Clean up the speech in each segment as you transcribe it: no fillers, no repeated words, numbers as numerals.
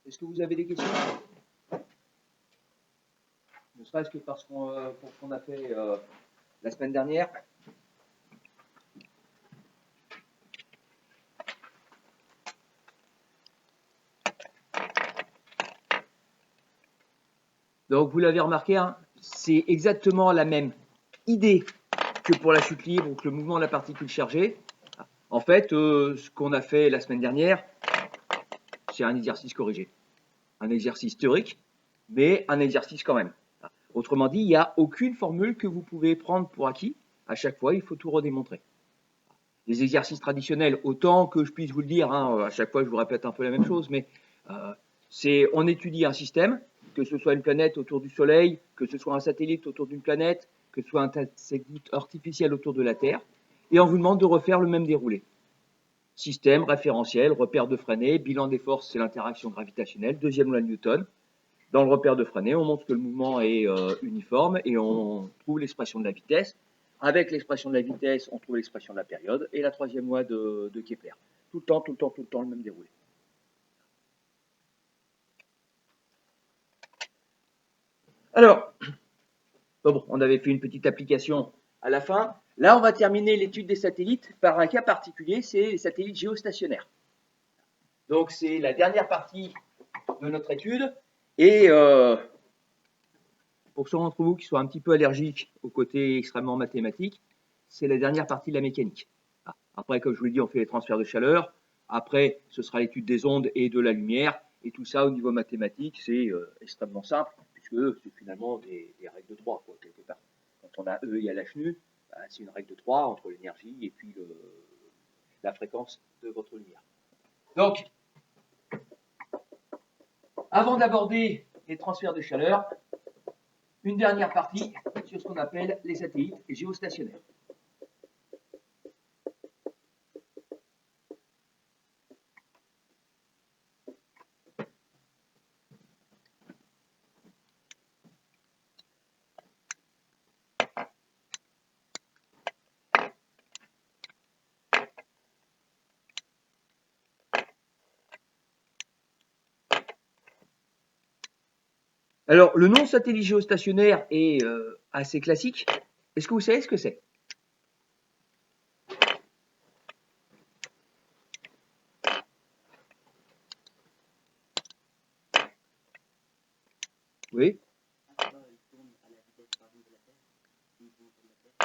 Est-ce que vous avez des questions? Ne serait-ce que parce qu'on a fait la semaine dernière. Donc vous l'avez remarqué, hein, c'est exactement la même idée que pour la chute libre ou que le mouvement de la particule chargée. En fait, ce qu'on a fait la semaine dernière, c'est un exercice corrigé. Un exercice théorique, mais un exercice quand même. Autrement dit, il n'y a aucune formule que vous pouvez prendre pour acquis. À chaque fois, il faut tout redémontrer. Les exercices traditionnels, autant que je puisse vous le dire, hein, à chaque fois je vous répète un peu la même chose, mais c'est on étudie un système, que ce soit une planète autour du Soleil, que ce soit un satellite autour d'une planète, que ce soit un satellite artificiel autour de la Terre, et on vous demande de refaire le même déroulé. Système, référentiel, repère de Freinet, bilan des forces, c'est l'interaction gravitationnelle, deuxième loi de Newton. Dans le repère de Freinet, on montre que le mouvement est uniforme et on trouve l'expression de la vitesse. Avec l'expression de la vitesse, on trouve l'expression de la période et la troisième loi de Kepler. Tout le temps, le même déroulé. Alors, bon, on avait fait une petite application à la fin. Là, on va terminer l'étude des satellites par un cas particulier, c'est les satellites géostationnaires. Donc, c'est la dernière partie de notre étude. Et pour ceux d'entre vous qui sont un petit peu allergiques au côté extrêmement mathématique, c'est la dernière partie de la mécanique. Après, comme je vous l'ai dit, on fait les transferts de chaleur. Après, ce sera l'étude des ondes et de la lumière. Et tout ça, au niveau mathématique, c'est extrêmement simple, puisque c'est finalement des règles de 3, quoi, quelque part. Quand on a E égale h nu, bah, c'est une règle de 3 entre l'énergie et puis la fréquence de votre lumière. Donc, avant d'aborder les transferts de chaleur, une dernière partie sur ce qu'on appelle les satellites géostationnaires. Alors, le nom satellite géostationnaire est assez classique. Est-ce que vous savez ce que c'est? Oui.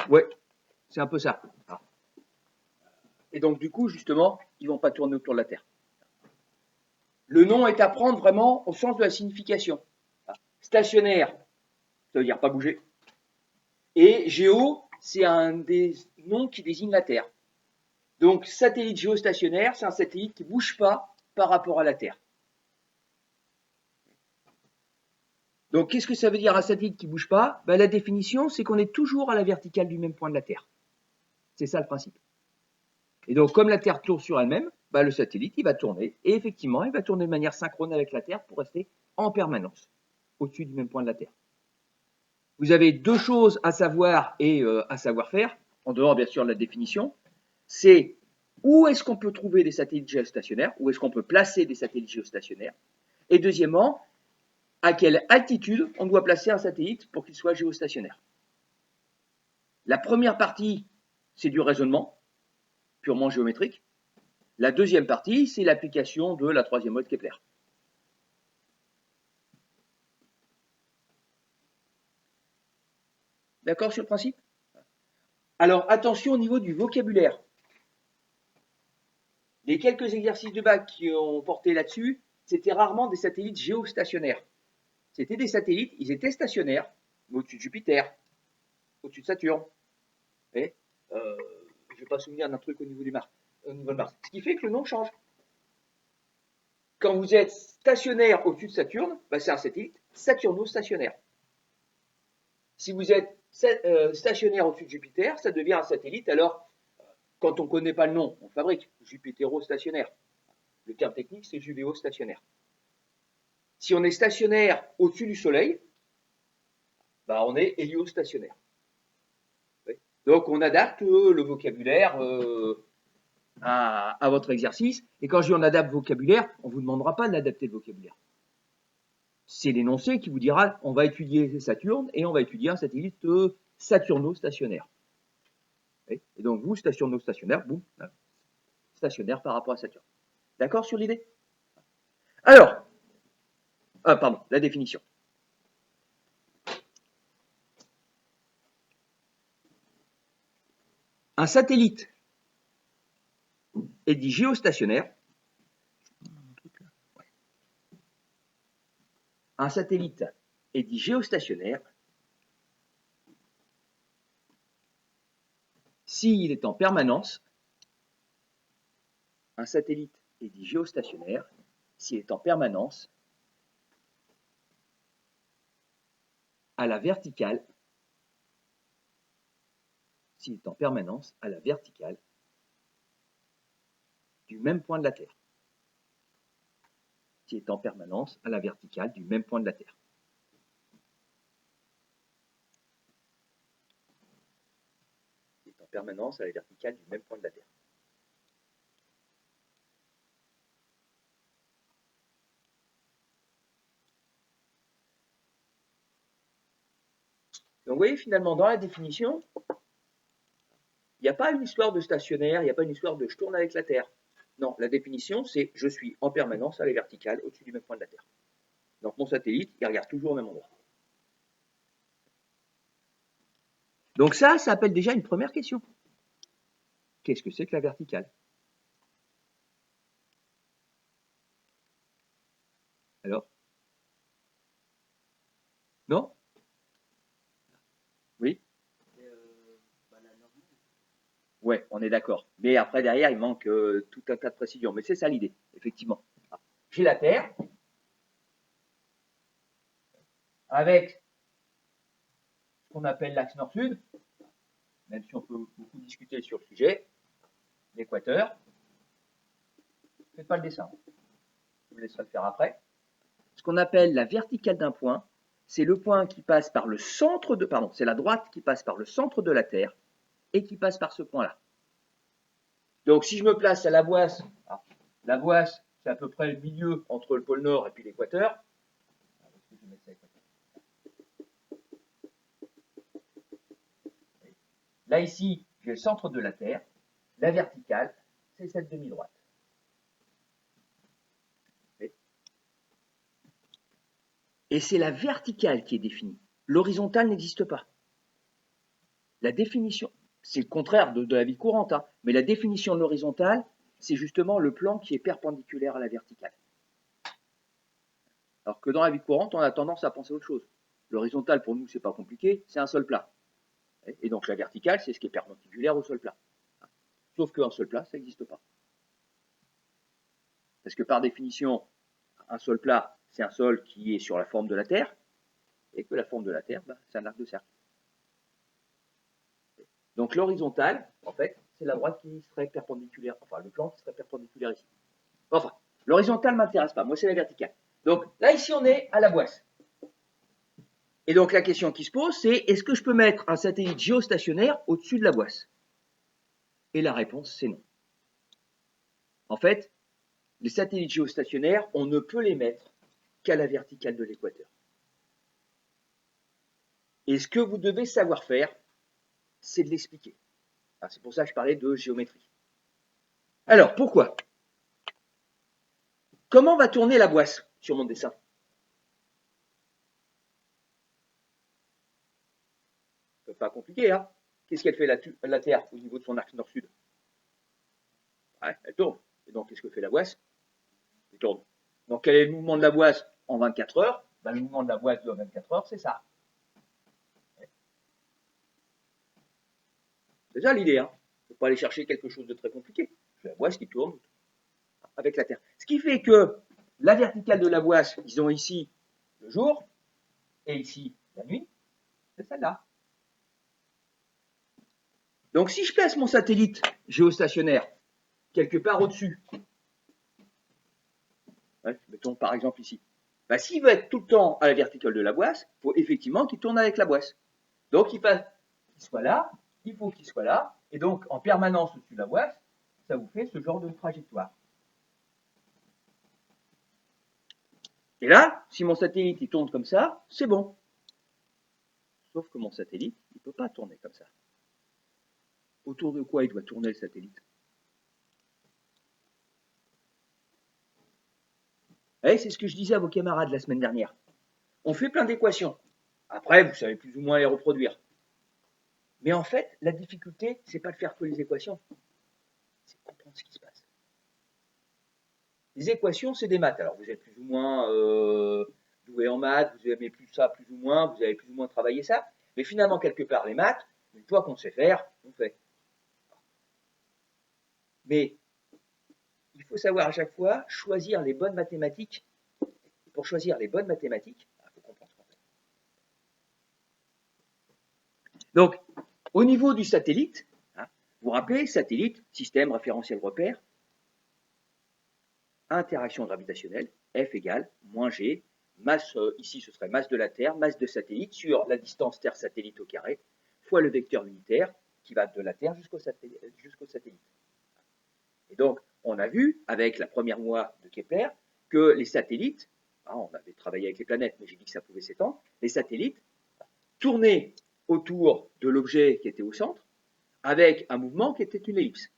Ouais, c'est un peu ça. Et donc, du coup, justement, ils ne vont pas tourner autour de la Terre. Le nom est à prendre vraiment au sens de la signification. Stationnaire, ça veut dire pas bouger. Et géo, c'est un des noms qui désigne la Terre. Donc, satellite géostationnaire, c'est un satellite qui ne bouge pas par rapport à la Terre. Donc, qu'est-ce que ça veut dire un satellite qui ne bouge pas? La définition, c'est qu'on est toujours à la verticale du même point de la Terre. C'est ça le principe. Et donc, comme la Terre tourne sur elle-même, le satellite, il va tourner. Et effectivement, il va tourner de manière synchrone avec la Terre pour rester en permanence au-dessus du même point de la Terre. Vous avez deux choses à savoir et à savoir faire, en dehors bien sûr de la définition. C'est où est-ce qu'on peut trouver des satellites géostationnaires, où est-ce qu'on peut placer des satellites géostationnaires. Et deuxièmement, à quelle altitude on doit placer un satellite pour qu'il soit géostationnaire. La première partie, c'est du raisonnement, purement géométrique. La deuxième partie, c'est l'application de la troisième loi de Kepler. D'accord sur le principe? Alors, attention au niveau du vocabulaire. Les quelques exercices de bac qui ont porté là-dessus, c'était rarement des satellites géostationnaires. C'était des satellites, ils étaient stationnaires, mais au-dessus de Jupiter, au-dessus de Saturne. Et, je ne vais pas me souvenir d'un truc au niveau de Mars. Ce qui fait que le nom change. Quand vous êtes stationnaire au-dessus de Saturne, c'est un satellite saturno-stationnaire. Si vous êtes stationnaire au-dessus de Jupiter, ça devient un satellite. Alors, quand on ne connaît pas le nom, on fabrique Jupitero-stationnaire. Le terme technique, c'est Juvéo-stationnaire. Si on est stationnaire au-dessus du Soleil, on est héliostationnaire. Donc, on adapte le vocabulaire à votre exercice. Et quand je dis on adapte le vocabulaire, on ne vous demandera pas d'adapter le vocabulaire. c'est l'énoncé qui vous dira on va étudier Saturne et on va étudier un satellite saturno-stationnaire. Et donc vous, stationno-stationnaire, boum, stationnaire par rapport à Saturne. D'accord sur l'idée? Alors, pardon, la définition. Un satellite est dit géostationnaire. Un satellite est dit géostationnaire s'il est en permanence. Un satellite est dit géostationnaire s'il est en permanence à la verticale. S'il est en permanence à la verticale du même point de la Terre. S'il est en permanence à la verticale du même point de la Terre. S'il est en permanence à la verticale du même point de la Terre. Donc vous voyez finalement dans la définition, il n'y a pas une histoire de stationnaire, il n'y a pas une histoire de je tourne avec la Terre. Non, la définition c'est je suis en permanence à la verticale au-dessus du même point de la Terre. Donc mon satellite, il regarde toujours au même endroit. Donc ça appelle déjà une première question. Qu'est-ce que c'est que la verticale? Alors? Non? Oui? Ouais, on est d'accord. Mais après, derrière, il manque tout un tas de précisions. Mais c'est ça l'idée, effectivement. J'ai la Terre, avec ce qu'on appelle l'axe nord-sud, même si on peut beaucoup discuter sur le sujet, l'équateur. Faites pas le dessin. Je vous laisserai le faire après. Ce qu'on appelle la verticale d'un point, c'est le point qui passe par le centre de, pardon, c'est la droite qui passe par le centre de la Terre et qui passe par ce point-là. Donc si je me place à la Boisse, c'est à peu près le milieu entre le pôle Nord et puis l'équateur. Là ici, j'ai le centre de la Terre. La verticale, c'est cette demi-droite. Et c'est la verticale qui est définie. L'horizontale n'existe pas. La définition, c'est le contraire de la vie courante, hein, mais la définition de l'horizontale, c'est justement le plan qui est perpendiculaire à la verticale. Alors que dans la vie courante, on a tendance à penser à autre chose. L'horizontale, pour nous, c'est pas compliqué, c'est un sol plat. Et donc la verticale, c'est ce qui est perpendiculaire au sol plat. Sauf qu'un sol plat, ça n'existe pas. Parce que par définition, un sol plat, c'est un sol qui est sur la forme de la Terre, et que la forme de la Terre, c'est un arc de cercle. Donc l'horizontale, en fait, c'est la droite qui serait perpendiculaire, enfin le plan qui serait perpendiculaire ici. Enfin, l'horizontale ne m'intéresse pas, moi c'est la verticale. Donc là, ici, on est à la Boisse. Et donc la question qui se pose, c'est est-ce que je peux mettre un satellite géostationnaire au-dessus de la Boisse? Et la réponse, c'est non. En fait, les satellites géostationnaires, on ne peut les mettre qu'à la verticale de l'équateur. Et ce que vous devez savoir faire, c'est de l'expliquer. C'est pour ça que je parlais de géométrie. Alors, pourquoi? Comment va tourner la Boisse sur mon dessin? Pas compliqué, hein? Qu'est-ce qu'elle fait la Terre au niveau de son axe nord-sud? Ouais, elle tourne. Et donc, qu'est-ce que fait la Boisse? Elle tourne. Donc, quel est le mouvement de la Boisse en 24 heures? Le mouvement de la Boisse de 24 heures, c'est ça. C'est ça l'idée, hein? Il ne faut pas aller chercher quelque chose de très compliqué. C'est la Boisse qui tourne avec la Terre. Ce qui fait que la verticale de la Boisse, disons ici le jour, et ici la nuit, c'est celle-là. Donc si je place mon satellite géostationnaire quelque part au-dessus, mettons par exemple ici, s'il veut être tout le temps à la verticale de la Boisse, il faut effectivement qu'il tourne avec la Boisse. Donc il soit là, il faut qu'il soit là, et donc en permanence au-dessus de la Boisse, ça vous fait ce genre de trajectoire. Et là, si mon satellite il tourne comme ça, c'est bon. Sauf que mon satellite, il ne peut pas tourner comme ça. Autour de quoi il doit tourner le satellite? Eh, c'est ce que je disais à vos camarades la semaine dernière. On fait plein d'équations. Après, vous savez plus ou moins les reproduire. Mais en fait, la difficulté, c'est pas de faire que les équations, c'est de comprendre ce qui se passe. Les équations, c'est des maths. Alors, vous êtes plus ou moins doué en maths, vous aimez plus ça, plus ou moins, vous avez plus ou moins travaillé ça. Mais finalement, quelque part, les maths, une fois qu'on sait faire, on fait. Mais il faut savoir à chaque fois choisir les bonnes mathématiques. Et pour choisir les bonnes mathématiques, il faut comprendre ce qu'on fait. Donc, au niveau du satellite, hein, vous vous rappelez, satellite, système référentiel repère, interaction gravitationnelle, F égale moins G, masse, ici ce serait masse de la Terre, masse de satellite sur la distance Terre-satellite au carré, fois le vecteur unitaire qui va de la Terre jusqu'au satellite. Et donc, on a vu avec la première loi de Kepler que les satellites, on avait travaillé avec les planètes, mais j'ai dit que ça pouvait s'étendre, les satellites tournaient autour de l'objet qui était au centre avec un mouvement qui était une ellipse.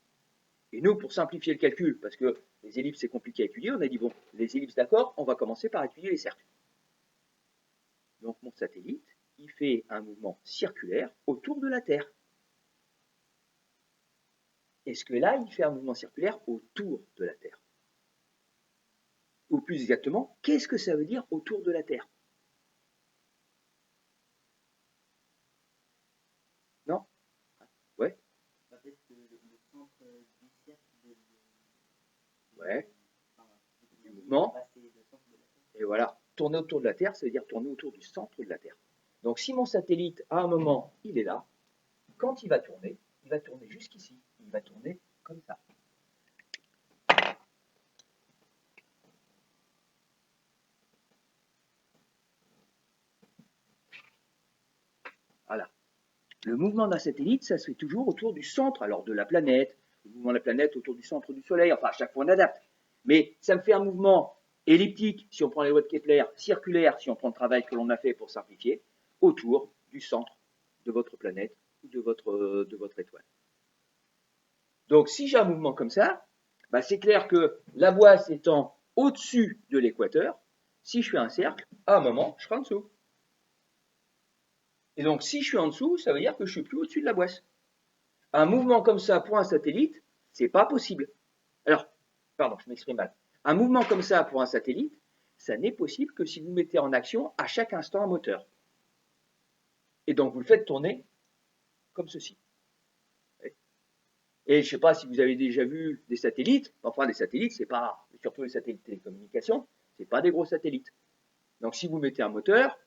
Et nous, pour simplifier le calcul, parce que les ellipses c'est compliqué à étudier, on a dit bon, les ellipses d'accord, on va commencer par étudier les cercles. Donc mon satellite, il fait un mouvement circulaire autour de la Terre. Est-ce que là, il fait un mouvement circulaire autour de la Terre? Ou plus exactement, qu'est-ce que ça veut dire autour de la Terre? Non? Ouais? Ouais. Du mouvement. Et voilà. Tourner autour de la Terre, ça veut dire tourner autour du centre de la Terre. Donc si mon satellite, à un moment, il est là, quand il va tourner jusqu'ici. Il va tourner comme ça. Voilà. Le mouvement d'un satellite, ça se fait toujours autour du centre, alors de la planète, le mouvement de la planète autour du centre du Soleil, enfin à chaque fois on adapte. Mais ça me fait un mouvement elliptique, si on prend les lois de Kepler, circulaire, si on prend le travail que l'on a fait pour simplifier, autour du centre de votre planète ou de votre étoile. Donc si j'ai un mouvement comme ça, bah, c'est clair que la boisse étant au-dessus de l'équateur, si je fais un cercle, à un moment, je serai en dessous. Et donc si je suis en dessous, ça veut dire que je suis plus au-dessus de la boisse. Un mouvement comme ça pour un satellite, c'est pas possible. Alors, pardon, je m'exprime mal. Un mouvement comme ça pour un satellite, ça n'est possible que si vous mettez en action à chaque instant un moteur. Et donc vous le faites tourner comme ceci. Et je ne sais pas si vous avez déjà vu des satellites, enfin des satellites, c'est pas, surtout les satellites de télécommunications, c'est pas des gros satellites. Donc si vous mettez un moteur,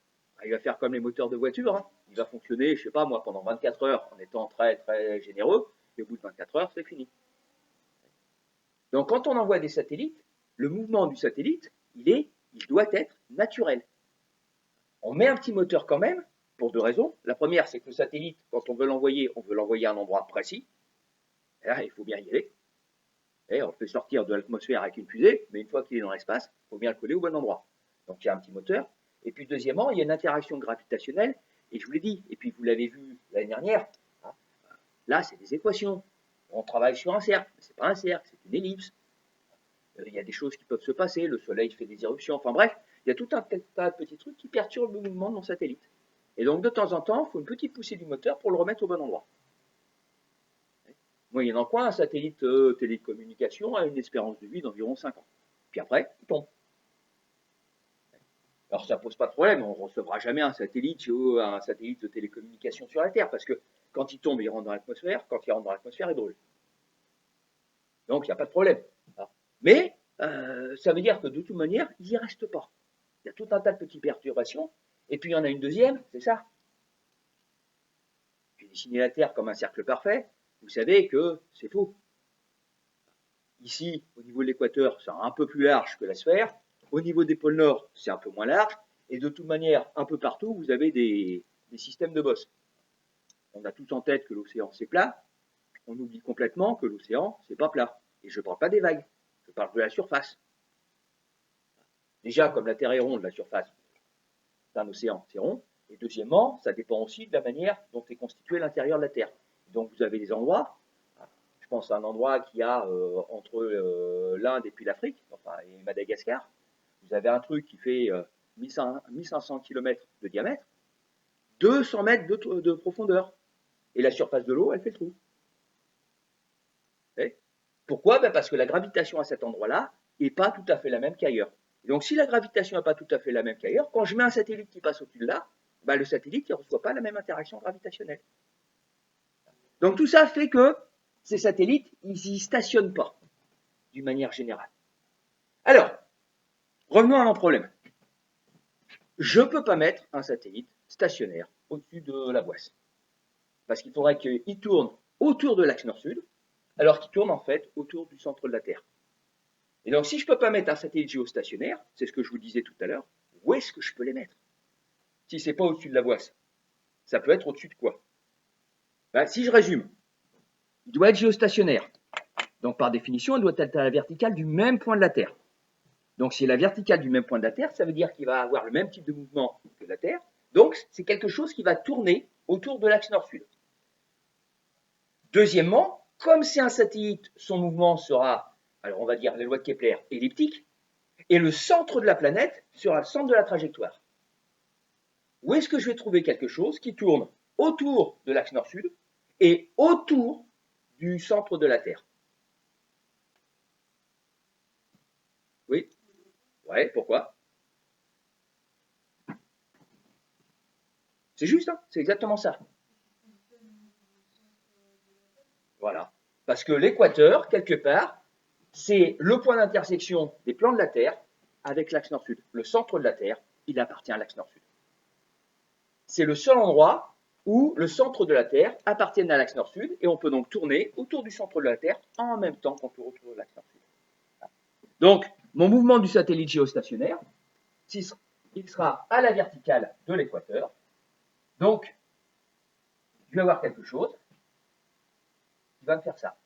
il va faire comme les moteurs de voiture, hein. Il va fonctionner, je sais pas moi, pendant 24 heures en étant très très généreux, et au bout de 24 heures, c'est fini. Donc quand on envoie des satellites, le mouvement du satellite, il doit être naturel. On met un petit moteur quand même, pour deux raisons. La première, c'est que le satellite, quand on veut l'envoyer à un endroit précis. Et là, il faut bien y aller. Et on le fait sortir de l'atmosphère avec une fusée, mais une fois qu'il est dans l'espace, il faut bien le coller au bon endroit. Donc il y a un petit moteur. Et puis deuxièmement, il y a une interaction gravitationnelle, et je vous l'ai dit, et puis vous l'avez vu l'année dernière, hein, là c'est des équations. On travaille sur un cercle, mais ce n'est pas un cercle, c'est une ellipse. Il y a des choses qui peuvent se passer, le soleil fait des éruptions, enfin bref, il y a tout un tas de petits trucs qui perturbent le mouvement de mon satellite. Et donc de temps en temps, il faut une petite poussée du moteur pour le remettre au bon endroit. Moyennant quoi, un satellite télécommunication a une espérance de vie d'environ 5 ans. Puis après, il tombe. Alors ça pose pas de problème, on ne recevra jamais un satellite de télécommunication sur la Terre, parce que quand il tombe, il rentre dans l'atmosphère, quand il rentre dans l'atmosphère, il brûle. Donc il n'y a pas de problème. Mais ça veut dire que de toute manière, il n'y reste pas. Il y a tout un tas de petites perturbations, et puis il y en a une deuxième, c'est ça. J'ai dessiné la Terre comme un cercle parfait, vous savez que c'est faux. Ici, au niveau de l'équateur, c'est un peu plus large que la sphère. Au niveau des pôles Nord, c'est un peu moins large. Et de toute manière, un peu partout, vous avez des systèmes de bosses. On a tous en tête que l'océan, c'est plat. On oublie complètement que l'océan, c'est pas plat. Et je ne parle pas des vagues, je parle de la surface. Déjà, comme la Terre est ronde, la surface d'un océan, c'est rond. Et deuxièmement, ça dépend aussi de la manière dont est constitué l'intérieur de la Terre. Donc vous avez des endroits, je pense à un endroit qui a entre l'Inde et puis l'Afrique, enfin, et Madagascar, vous avez un truc qui fait 1500 km de diamètre, 200 mètres de profondeur. Et la surface de l'eau, elle fait le trou. Et pourquoi? Parce que la gravitation à cet endroit-là n'est pas tout à fait la même qu'ailleurs. Donc si la gravitation n'est pas tout à fait la même qu'ailleurs, quand je mets un satellite qui passe au-dessus de là, le satellite ne reçoit pas la même interaction gravitationnelle. Donc tout ça fait que ces satellites, ils n'y stationnent pas, d'une manière générale. Alors, revenons à mon problème. Je ne peux pas mettre un satellite stationnaire au-dessus de la Boisse. Parce qu'il faudrait qu'il tourne autour de l'axe nord-sud, alors qu'il tourne en fait autour du centre de la Terre. Et donc, si je ne peux pas mettre un satellite géostationnaire, c'est ce que je vous disais tout à l'heure, où est-ce que je peux les mettre? Si ce n'est pas au-dessus de la Boisse, ça peut être au-dessus de quoi? Si je résume, il doit être géostationnaire. Donc, par définition, il doit être à la verticale du même point de la Terre. Donc, si la verticale du même point de la Terre, ça veut dire qu'il va avoir le même type de mouvement que la Terre. Donc, c'est quelque chose qui va tourner autour de l'axe nord-sud. Deuxièmement, comme c'est un satellite, son mouvement sera, alors on va dire les lois de Kepler, elliptique, et le centre de la planète sera le centre de la trajectoire. Où est-ce que je vais trouver quelque chose qui tourne autour de l'axe nord-sud et autour du centre de la Terre? Oui? Ouais, pourquoi? C'est juste, hein, c'est exactement ça. Voilà. Parce que l'équateur, quelque part, c'est le point d'intersection des plans de la Terre avec l'axe nord-sud. Le centre de la Terre, il appartient à l'axe nord-sud. C'est le seul endroit où le centre de la Terre appartient à l'axe nord-sud et on peut donc tourner autour du centre de la Terre en même temps qu'on tourne autour de l'axe nord-sud. Donc, mon mouvement du satellite géostationnaire, il sera à la verticale de l'équateur. Donc, je vais avoir quelque chose qui va me faire ça.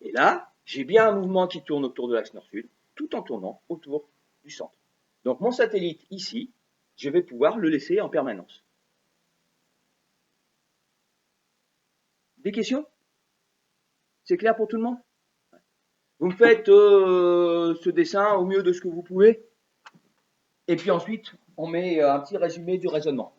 Et là, j'ai bien un mouvement qui tourne autour de l'axe nord-sud, tout en tournant autour du centre. Donc mon satellite ici, je vais pouvoir le laisser en permanence. Des questions? C'est clair pour tout le monde? Vous me faites ce dessin au mieux de ce que vous pouvez, et puis ensuite, on met un petit résumé du raisonnement.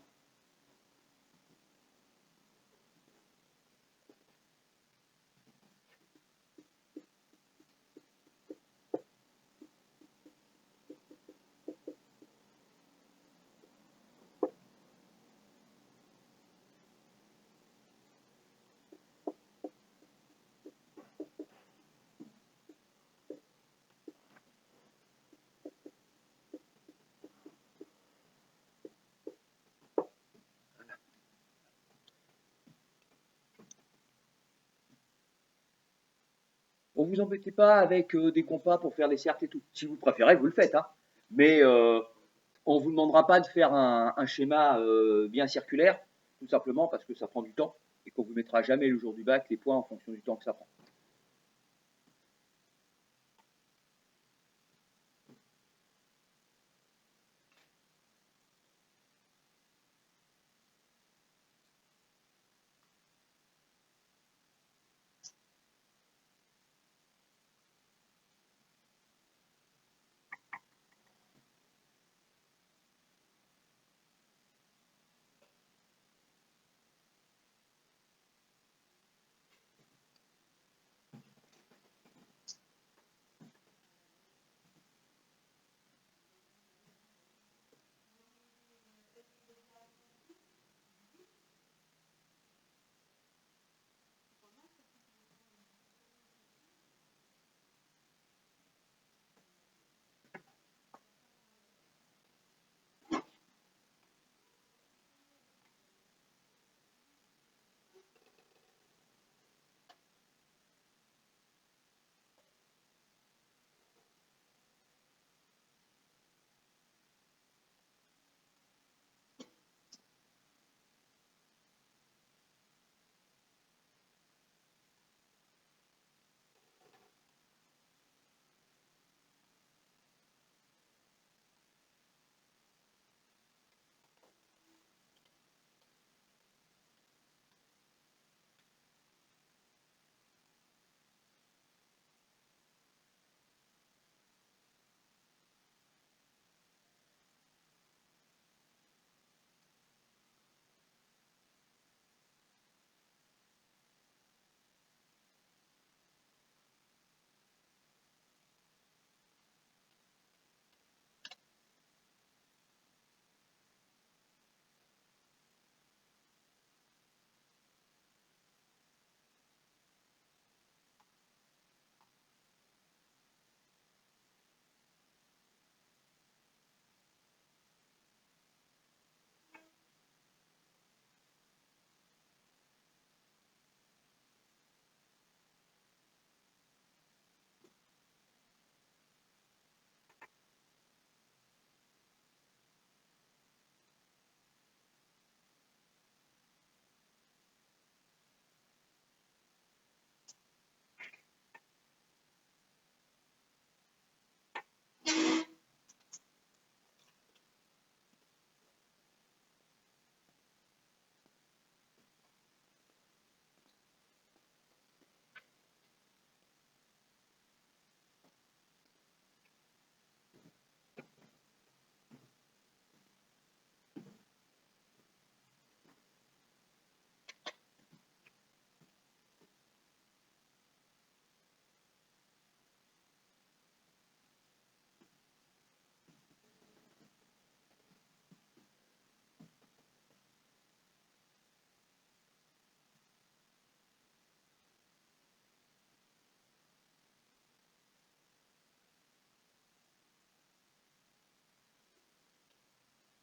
Bon, vous embêtez pas avec des compas pour faire des cercles et tout. Si vous préférez, vous le faites, hein. Mais on ne vous demandera pas de faire un schéma bien circulaire, tout simplement parce que ça prend du temps et qu'on ne vous mettra jamais le jour du bac les points en fonction du temps que ça prend.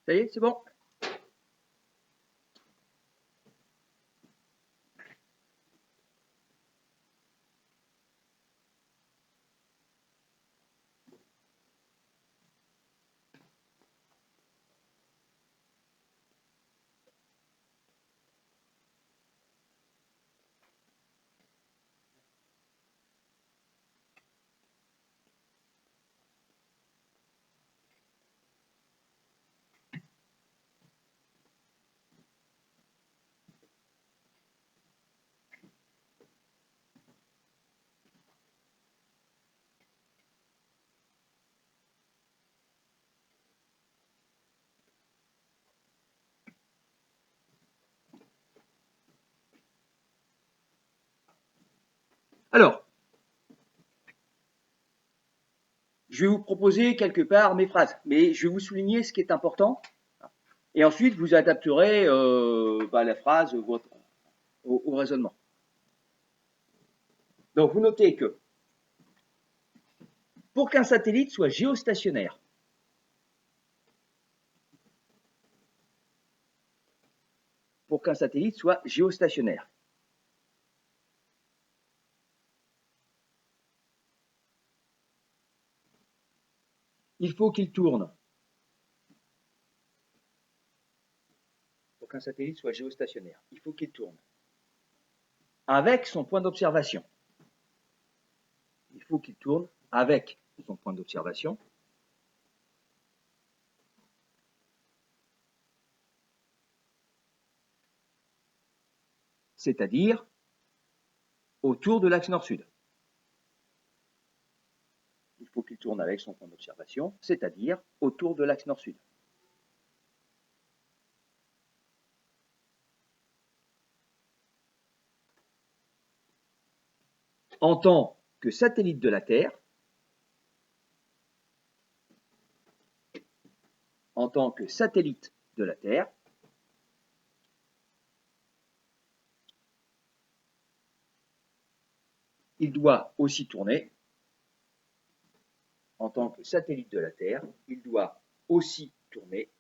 Ça y est, c'est bon? Alors, je vais vous proposer quelque part mes phrases, mais je vais vous souligner ce qui est important. Et ensuite, vous adapterez la phrase au raisonnement. Donc, vous notez que pour qu'un satellite soit géostationnaire, il faut qu'il tourne. Pour qu'un satellite soit géostationnaire, il faut qu'il tourne avec son point d'observation. Il faut qu'il tourne avec son point d'observation. C'est-à-dire autour de l'axe nord-sud. Il faut qu'il tourne avec son point d'observation, c'est-à-dire autour de l'axe nord-sud. En tant que satellite de la Terre, il doit aussi tourner, en tant que satellite de la Terre, il doit aussi tourner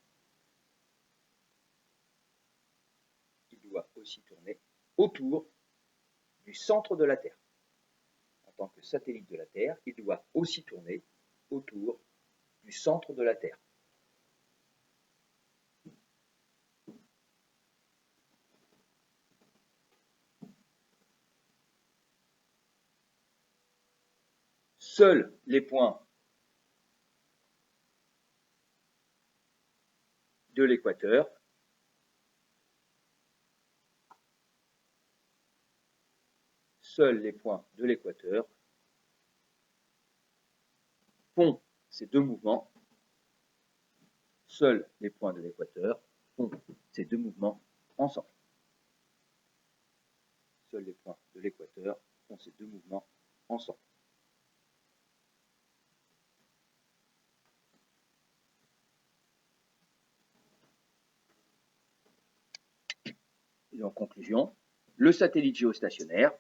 autour du centre de la Terre. En tant que satellite de la Terre, il doit aussi tourner autour du centre de la Terre. Seuls les points de l'équateur font ces deux mouvements. Seuls les points de l'équateur font ces deux mouvements ensemble. Seuls les points de l'équateur font ces deux mouvements ensemble. Et en conclusion, le satellite géostationnaire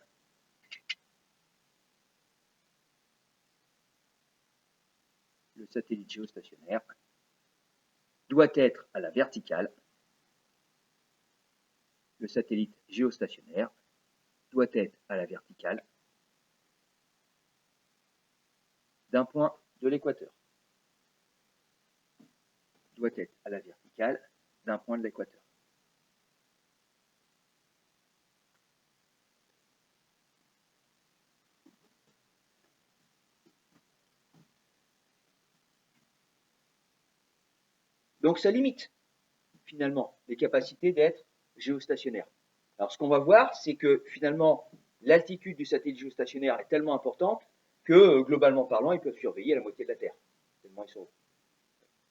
doit être à la verticale. Le satellite géostationnaire doit être à la verticale d'un point de l'équateur. Doit être à la verticale d'un point de l'équateur. Donc ça limite finalement les capacités d'être géostationnaire. Alors ce qu'on va voir, c'est que finalement l'altitude du satellite géostationnaire est tellement importante que globalement parlant, ils peuvent surveiller la moitié de la Terre, tellement ils sont hauts.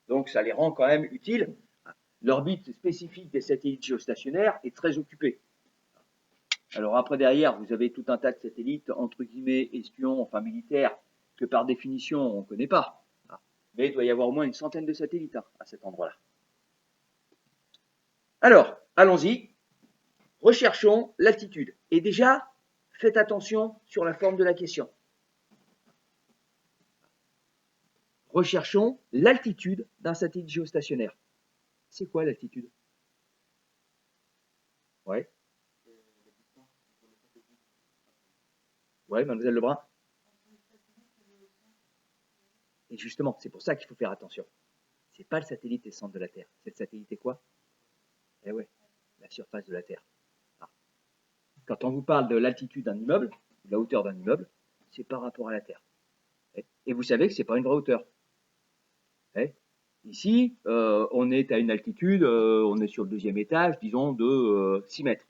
Donc ça les rend quand même utiles. L'orbite spécifique des satellites géostationnaires est très occupée. Alors après derrière, vous avez tout un tas de satellites entre guillemets espions, enfin militaires, que par définition on ne connaît pas. Mais il doit y avoir au moins une centaine de satellites à cet endroit-là. Alors, allons-y. Recherchons l'altitude. Et déjà, faites attention sur la forme de la question. Recherchons l'altitude d'un satellite géostationnaire. C'est quoi l'altitude? Ouais. Ouais, mademoiselle Lebrun. Et justement, c'est pour ça qu'il faut faire attention. C'est pas le satellite et le centre de la Terre. C'est le satellite et quoi? Eh ouais, la surface de la Terre. Ah. Quand on vous parle de l'altitude d'un immeuble, de la hauteur d'un immeuble, c'est par rapport à la Terre. Et vous savez que c'est pas une vraie hauteur. Ici, on est à une altitude, on est sur le 2e étage, disons, de 6 mètres.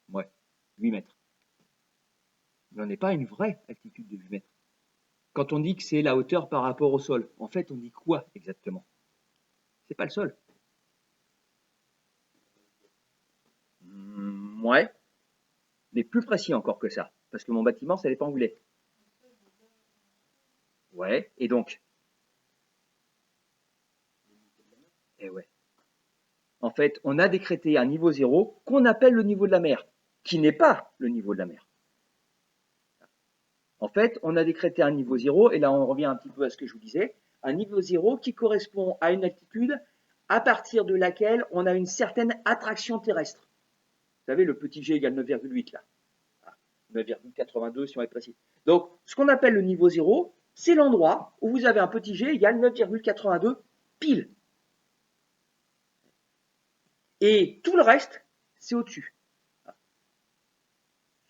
Ouais, 8 mètres. Mais on n'est pas à une vraie altitude de 8 mètres. Quand on dit que c'est la hauteur par rapport au sol, en fait, on dit quoi exactement? C'est pas le sol. Ouais, mais plus précis encore que ça, parce que mon bâtiment, ça dépend où il est. Ouais, et donc? Eh ouais. En fait, on a décrété un niveau 0 qu'on appelle le niveau de la mer, qui n'est pas le niveau de la mer. En fait, on a décrété un niveau 0, et là on revient un petit peu à ce que je vous disais, un niveau 0 qui correspond à une altitude à partir de laquelle on a une certaine attraction terrestre. Vous savez, le petit g égale 9,8 là. 9,82 si on est précis. Donc, ce qu'on appelle le niveau 0, c'est l'endroit où vous avez un petit g égale 9,82 pile. Et tout le reste, c'est au-dessus.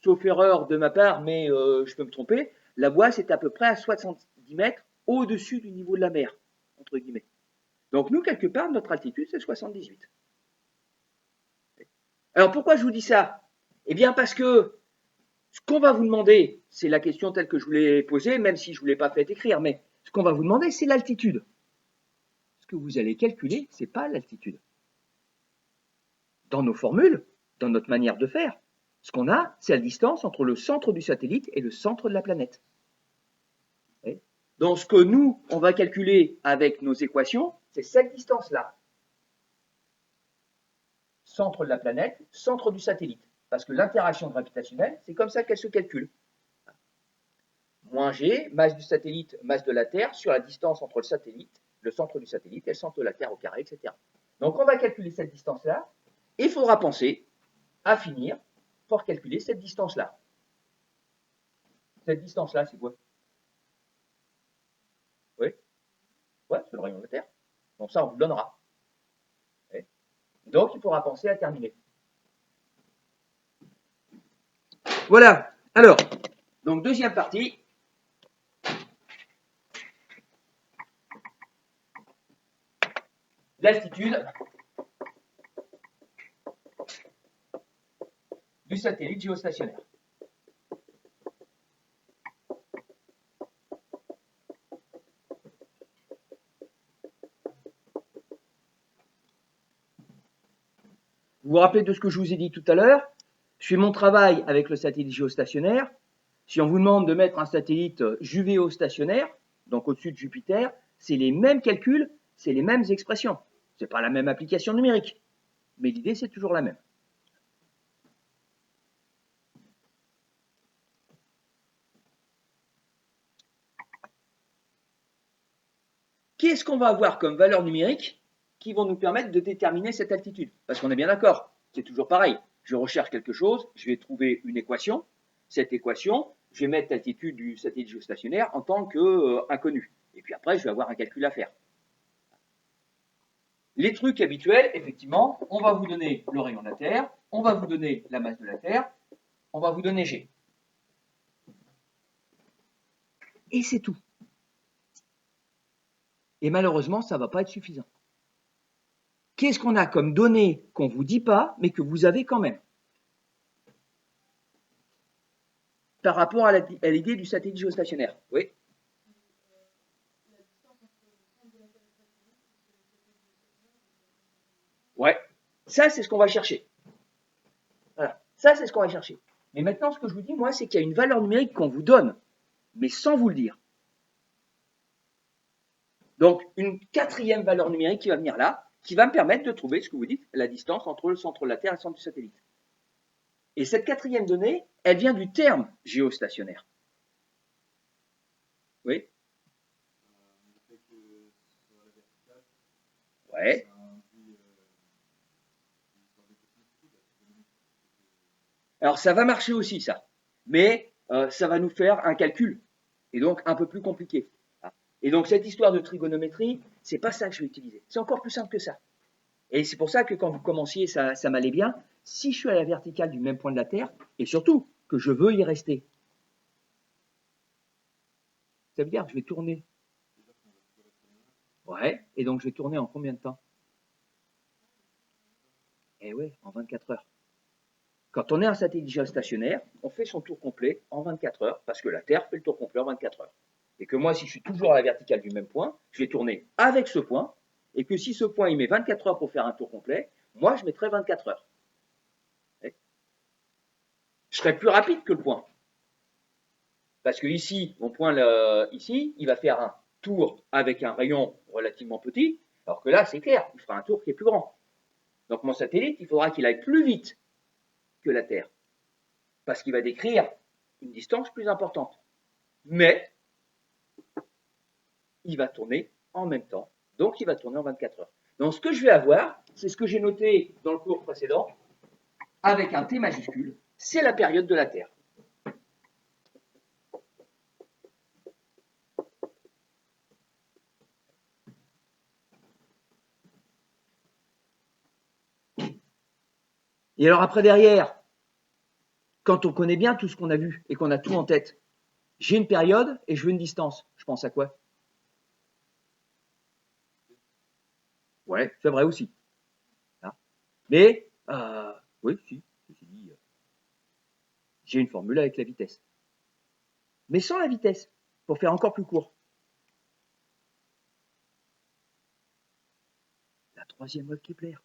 Sauf erreur de ma part, mais je peux me tromper, la Boisse est à peu près à 70 mètres au-dessus du niveau de la mer, entre guillemets. Donc nous, quelque part, notre altitude, c'est 78. Alors pourquoi je vous dis ça? Eh bien parce que ce qu'on va vous demander, c'est la question telle que je vous l'ai posée, même si je ne vous l'ai pas fait écrire, mais ce qu'on va vous demander, c'est l'altitude. Ce que vous allez calculer, ce n'est pas l'altitude. Dans nos formules, dans notre manière de faire, ce qu'on a, c'est la distance entre le centre du satellite et le centre de la planète. Donc ce que nous, on va calculer avec nos équations, c'est cette distance-là. Centre de la planète, centre du satellite. Parce que l'interaction gravitationnelle, c'est comme ça qu'elle se calcule. Moins g, masse du satellite, masse de la Terre, sur la distance entre le satellite, le centre du satellite et le centre de la Terre au carré, etc. Donc on va calculer cette distance-là, et il faudra penser à finir pour calculer cette distance-là. Cette distance-là, c'est quoi? Oui? Ouais, c'est le rayon de la Terre. Donc ça, on vous le donnera. Donc il faudra penser à terminer. Voilà. Alors, donc deuxième partie. L'altitude du satellite géostationnaire. Vous vous rappelez de ce que je vous ai dit tout à l'heure? Je fais mon travail avec le satellite géostationnaire. Si on vous demande de mettre un satellite juvéostationnaire, donc au-dessus de Jupiter, c'est les mêmes calculs, c'est les mêmes expressions. Ce n'est pas la même application numérique, mais l'idée c'est toujours la même. Qu'est-ce qu'on va avoir comme valeur numérique qui vont nous permettre de déterminer cette altitude? Parce qu'on est bien d'accord, c'est toujours pareil. Je recherche quelque chose, je vais trouver une équation. Cette équation, je vais mettre l'altitude du satellite géostationnaire en tant qu'inconnu. Et puis après, je vais avoir un calcul à faire. Les trucs habituels, effectivement, on va vous donner le rayon de la Terre, on va vous donner la masse de la Terre, on va vous donner G. Et c'est tout. Et malheureusement, ça ne va pas être suffisant. Qu'est-ce qu'on a comme données qu'on ne vous dit pas, mais que vous avez quand même? Par rapport à l'idée du satellite géostationnaire. Oui. Ouais. Ça, c'est ce qu'on va chercher. Voilà. Ça, c'est ce qu'on va chercher. Mais maintenant, ce que je vous dis, moi, c'est qu'il y a une valeur numérique qu'on vous donne, mais sans vous le dire. Donc, une quatrième valeur numérique qui va venir là, qui va me permettre de trouver ce que vous dites, la distance entre le centre de la Terre et le centre du satellite. Et cette quatrième donnée, elle vient du terme géostationnaire. Oui. Ouais. Alors ça va marcher aussi ça, mais ça va nous faire un calcul, et donc un peu plus compliqué. Et donc cette histoire de trigonométrie, c'est pas ça que je vais utiliser. C'est encore plus simple que ça. Et c'est pour ça que quand vous commenciez, ça m'allait bien. Si je suis à la verticale du même point de la Terre, et surtout que je veux y rester, ça veut dire que je vais tourner. Ouais, et donc je vais tourner en combien de temps? Eh ouais, en 24 heures. Quand on est un satellite géostationnaire, on fait son tour complet en 24 heures, parce que la Terre fait le tour complet en 24 heures. Et que moi, si je suis toujours à la verticale du même point, je vais tourner avec ce point, et que si ce point il met 24 heures pour faire un tour complet, moi je mettrai 24 heures. Je serai plus rapide que le point. Parce que ici, mon point ici, il va faire un tour avec un rayon relativement petit, alors que là, c'est clair, il fera un tour qui est plus grand. Donc mon satellite, il faudra qu'il aille plus vite que la Terre, parce qu'il va décrire une distance plus importante. Mais il va tourner en même temps, donc il va tourner en 24 heures. Donc ce que je vais avoir, c'est ce que j'ai noté dans le cours précédent, avec un T majuscule, c'est la période de la Terre. Et alors après derrière, quand on connaît bien tout ce qu'on a vu et qu'on a tout en tête, j'ai une période et je veux une distance. Je pense à quoi? Ouais, c'est vrai aussi. Hein. Mais, oui, si, ceci dit, j'ai une formule avec la vitesse. Mais sans la vitesse, pour faire encore plus court. La troisième loi de Kepler.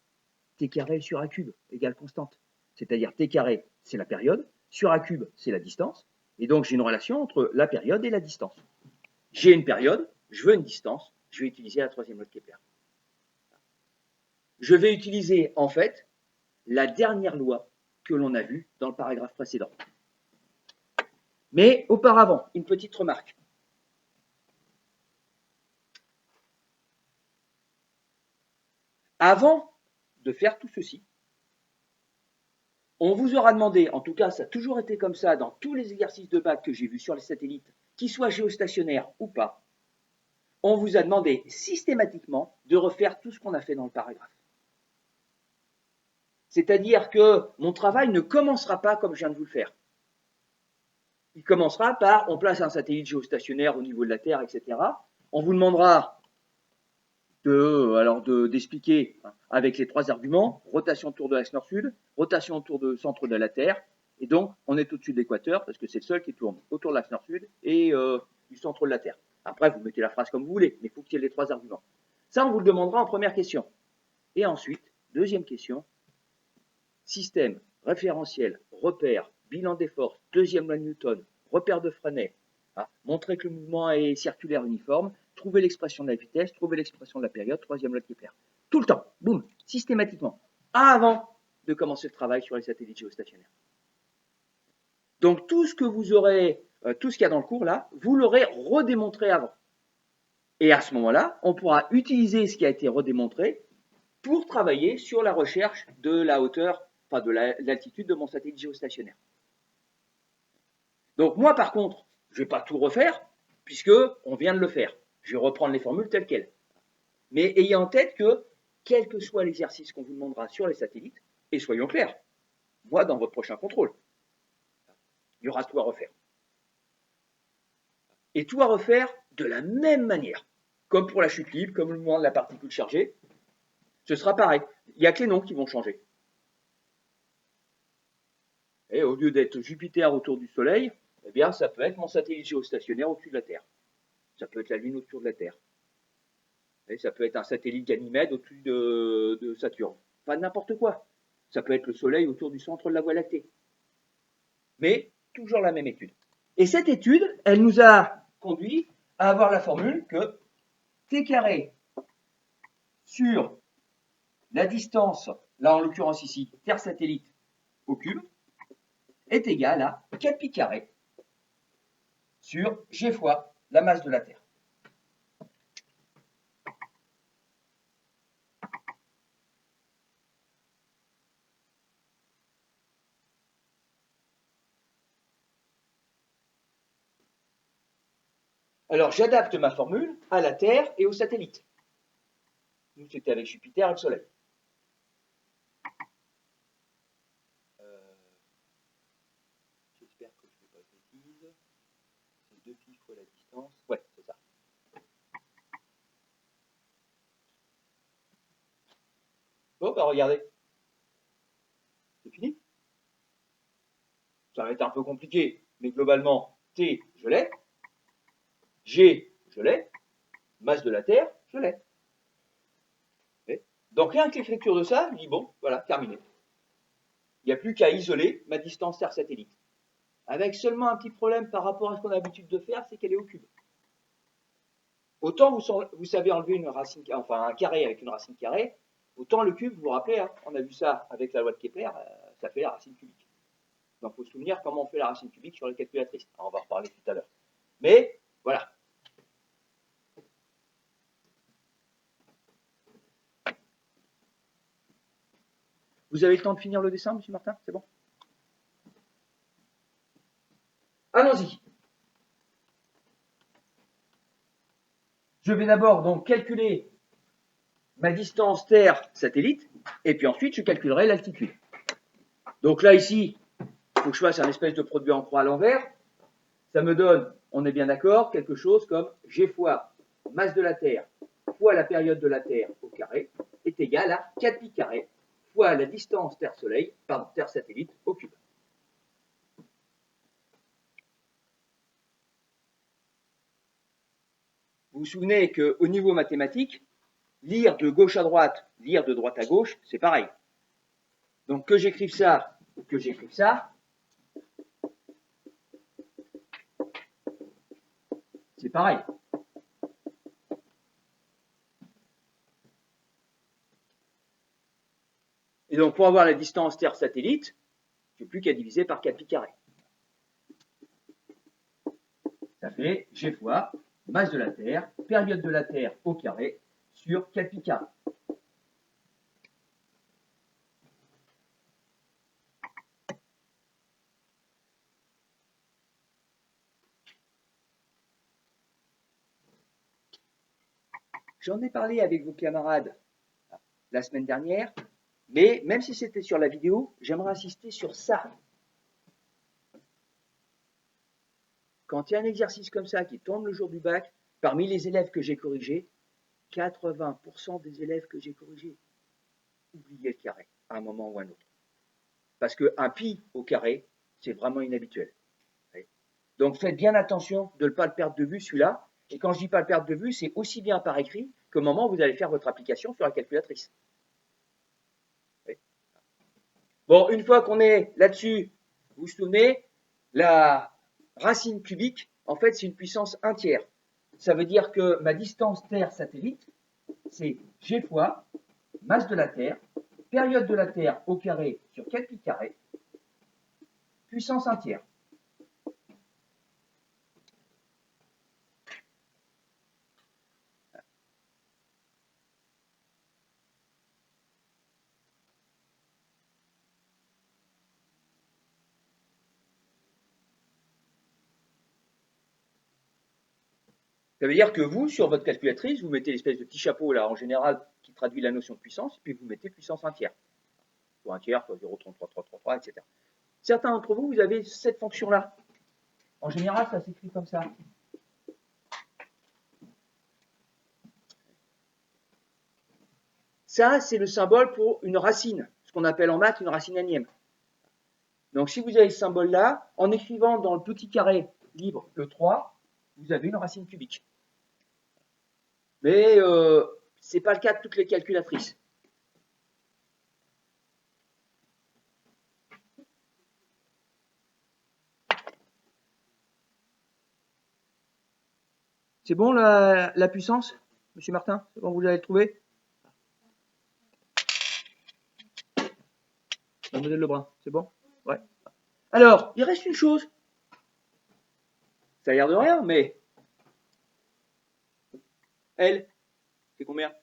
T carré sur A cube égale constante. C'est-à-dire T carré, c'est la période, sur A cube, c'est la distance. Et donc, j'ai une relation entre la période et la distance. J'ai une période, je veux une distance, je vais utiliser la troisième loi de Kepler. Je vais utiliser, en fait, la dernière loi que l'on a vue dans le paragraphe précédent. Mais auparavant, une petite remarque. Avant de faire tout ceci, on vous aura demandé, en tout cas ça a toujours été comme ça dans tous les exercices de bac que j'ai vus sur les satellites, qu'ils soient géostationnaires ou pas, on vous a demandé systématiquement de refaire tout ce qu'on a fait dans le paragraphe. C'est-à-dire que mon travail ne commencera pas comme je viens de vous le faire. Il commencera par, on place un satellite géostationnaire au niveau de la Terre, etc. On vous demandera d'expliquer avec les trois arguments, rotation autour de l'axe nord-sud, rotation autour du centre de la Terre, et donc on est au-dessus de l'équateur parce que c'est le seul qui tourne autour de l'axe nord-sud et du centre de la Terre. Après, vous mettez la phrase comme vous voulez, mais il faut qu'il y ait les trois arguments. Ça, on vous le demandera en première question. Et ensuite, deuxième question, système, référentiel, repère, bilan des forces, deuxième loi de Newton, repère de Freinet, montrer que le mouvement est circulaire uniforme, trouver l'expression de la vitesse, trouver l'expression de la période, troisième loi de Kepler. Tout le temps, boum, systématiquement, avant de commencer le travail sur les satellites géostationnaires. Donc tout ce que vous aurez, tout ce qu'il y a dans le cours là, vous l'aurez redémontré avant. Et à ce moment-là, on pourra utiliser ce qui a été redémontré pour travailler sur la recherche de la hauteur, enfin de l'altitude de mon satellite géostationnaire. Donc moi, par contre, je ne vais pas tout refaire, puisque on vient de le faire. Je vais reprendre les formules telles quelles. Mais ayez en tête que, quel que soit l'exercice qu'on vous demandera sur les satellites, et soyons clairs, moi, dans votre prochain contrôle, il y aura tout à refaire. Et tout à refaire de la même manière. Comme pour la chute libre, comme le mouvement de la particule chargée, ce sera pareil. Il n'y a que les noms qui vont changer. Et au lieu d'être Jupiter autour du Soleil, eh bien, ça peut être mon satellite géostationnaire au-dessus de la Terre. Ça peut être la Lune autour de la Terre. Et ça peut être un satellite Ganymède au-dessus de Saturne. Enfin, n'importe quoi. Ça peut être le Soleil autour du centre de la Voie lactée. Mais toujours la même étude. Et cette étude, elle nous a conduit à avoir la formule que T carré sur la distance, là en l'occurrence ici, Terre satellite au cube, est égal à 4 pi carré sur G fois la masse de la Terre. Alors, j'adapte ma formule à la Terre et aux satellites. Nous, c'était avec Jupiter et le Soleil. J'espère que je ne fais pas de bêtises. C'est 2π fois la distance. Ouais, c'est ça. Bon, bah regardez. C'est fini. Ça va être un peu compliqué, mais globalement, T, je l'ai. G, je l'ai. Masse de la Terre, je l'ai. Donc rien que l'écriture de ça, je dis bon, voilà, terminé. Il n'y a plus qu'à isoler ma distance Terre-satellite. Avec seulement un petit problème par rapport à ce qu'on a l'habitude de faire, c'est qu'elle est au cube. Autant vous savez enlever une racine, enfin un carré avec une racine carrée, autant le cube, vous vous rappelez, hein, on a vu ça avec la loi de Kepler, ça fait la racine cubique. Donc il faut se souvenir comment on fait la racine cubique sur la calculatrice. Alors, on va en reparler tout à l'heure. Mais voilà. Vous avez le temps de finir le dessin, monsieur Martin? C'est bon? Allons-y. Je vais d'abord donc calculer ma distance Terre-satellite, et puis ensuite je calculerai l'altitude. Donc là, ici, il faut que je fasse un espèce de produit en croix à l'envers. Ça me donne, on est bien d'accord, quelque chose comme G fois masse de la Terre fois la période de la Terre au carré est égal à 4π carré fois la distance Terre-Soleil, pardon, Terre-satellite au cube. Vous vous souvenez qu'au niveau mathématique, lire de gauche à droite, lire de droite à gauche, c'est pareil. Donc que j'écrive ça ou que j'écrive ça, c'est pareil. Et donc pour avoir la distance Terre-satellite, je n'ai plus qu'à diviser par 4π carré. Ça fait G fois masse de la Terre, période de la Terre au carré, sur 4π carré. J'en ai parlé avec vos camarades la semaine dernière, mais même si c'était sur la vidéo, j'aimerais insister sur ça. Quand il y a un exercice comme ça qui tombe le jour du bac, parmi les élèves que j'ai corrigés, 80% des élèves que j'ai corrigés oubliaient le carré à un moment ou à un autre. Parce qu'un pi au carré, c'est vraiment inhabituel. Donc faites bien attention de ne pas le perdre de vue celui-là. Et quand je dis pas le perdre de vue, c'est aussi bien par écrit qu'au moment où vous allez faire votre application sur la calculatrice. Bon, une fois qu'on est là-dessus, vous vous souvenez, la racine cubique, en fait, c'est une puissance 1/3. Ça veut dire que ma distance Terre-satellite, c'est G fois masse de la Terre, période de la Terre au carré sur 4π carré, puissance 1/3. Ça veut dire que vous, sur votre calculatrice, vous mettez l'espèce de petit chapeau là, en général, qui traduit la notion de puissance, et puis vous mettez puissance 1/3. Soit 1/3, soit 0,3333, etc. Certains d'entre vous, vous avez cette fonction-là. En général, ça s'écrit comme ça. Ça, c'est le symbole pour une racine, ce qu'on appelle en maths une racine énième. Donc, si vous avez ce symbole-là, en écrivant dans le petit carré libre le 3, vous avez une racine cubique. Mais ce n'est pas le cas de toutes les calculatrices. C'est bon la puissance, monsieur Martin? C'est bon, vous l'avez trouvé? Le modèle Lebrun, c'est bon? Ouais. Alors, il reste une chose. Ça a l'air de rien, mais L, c'est combien?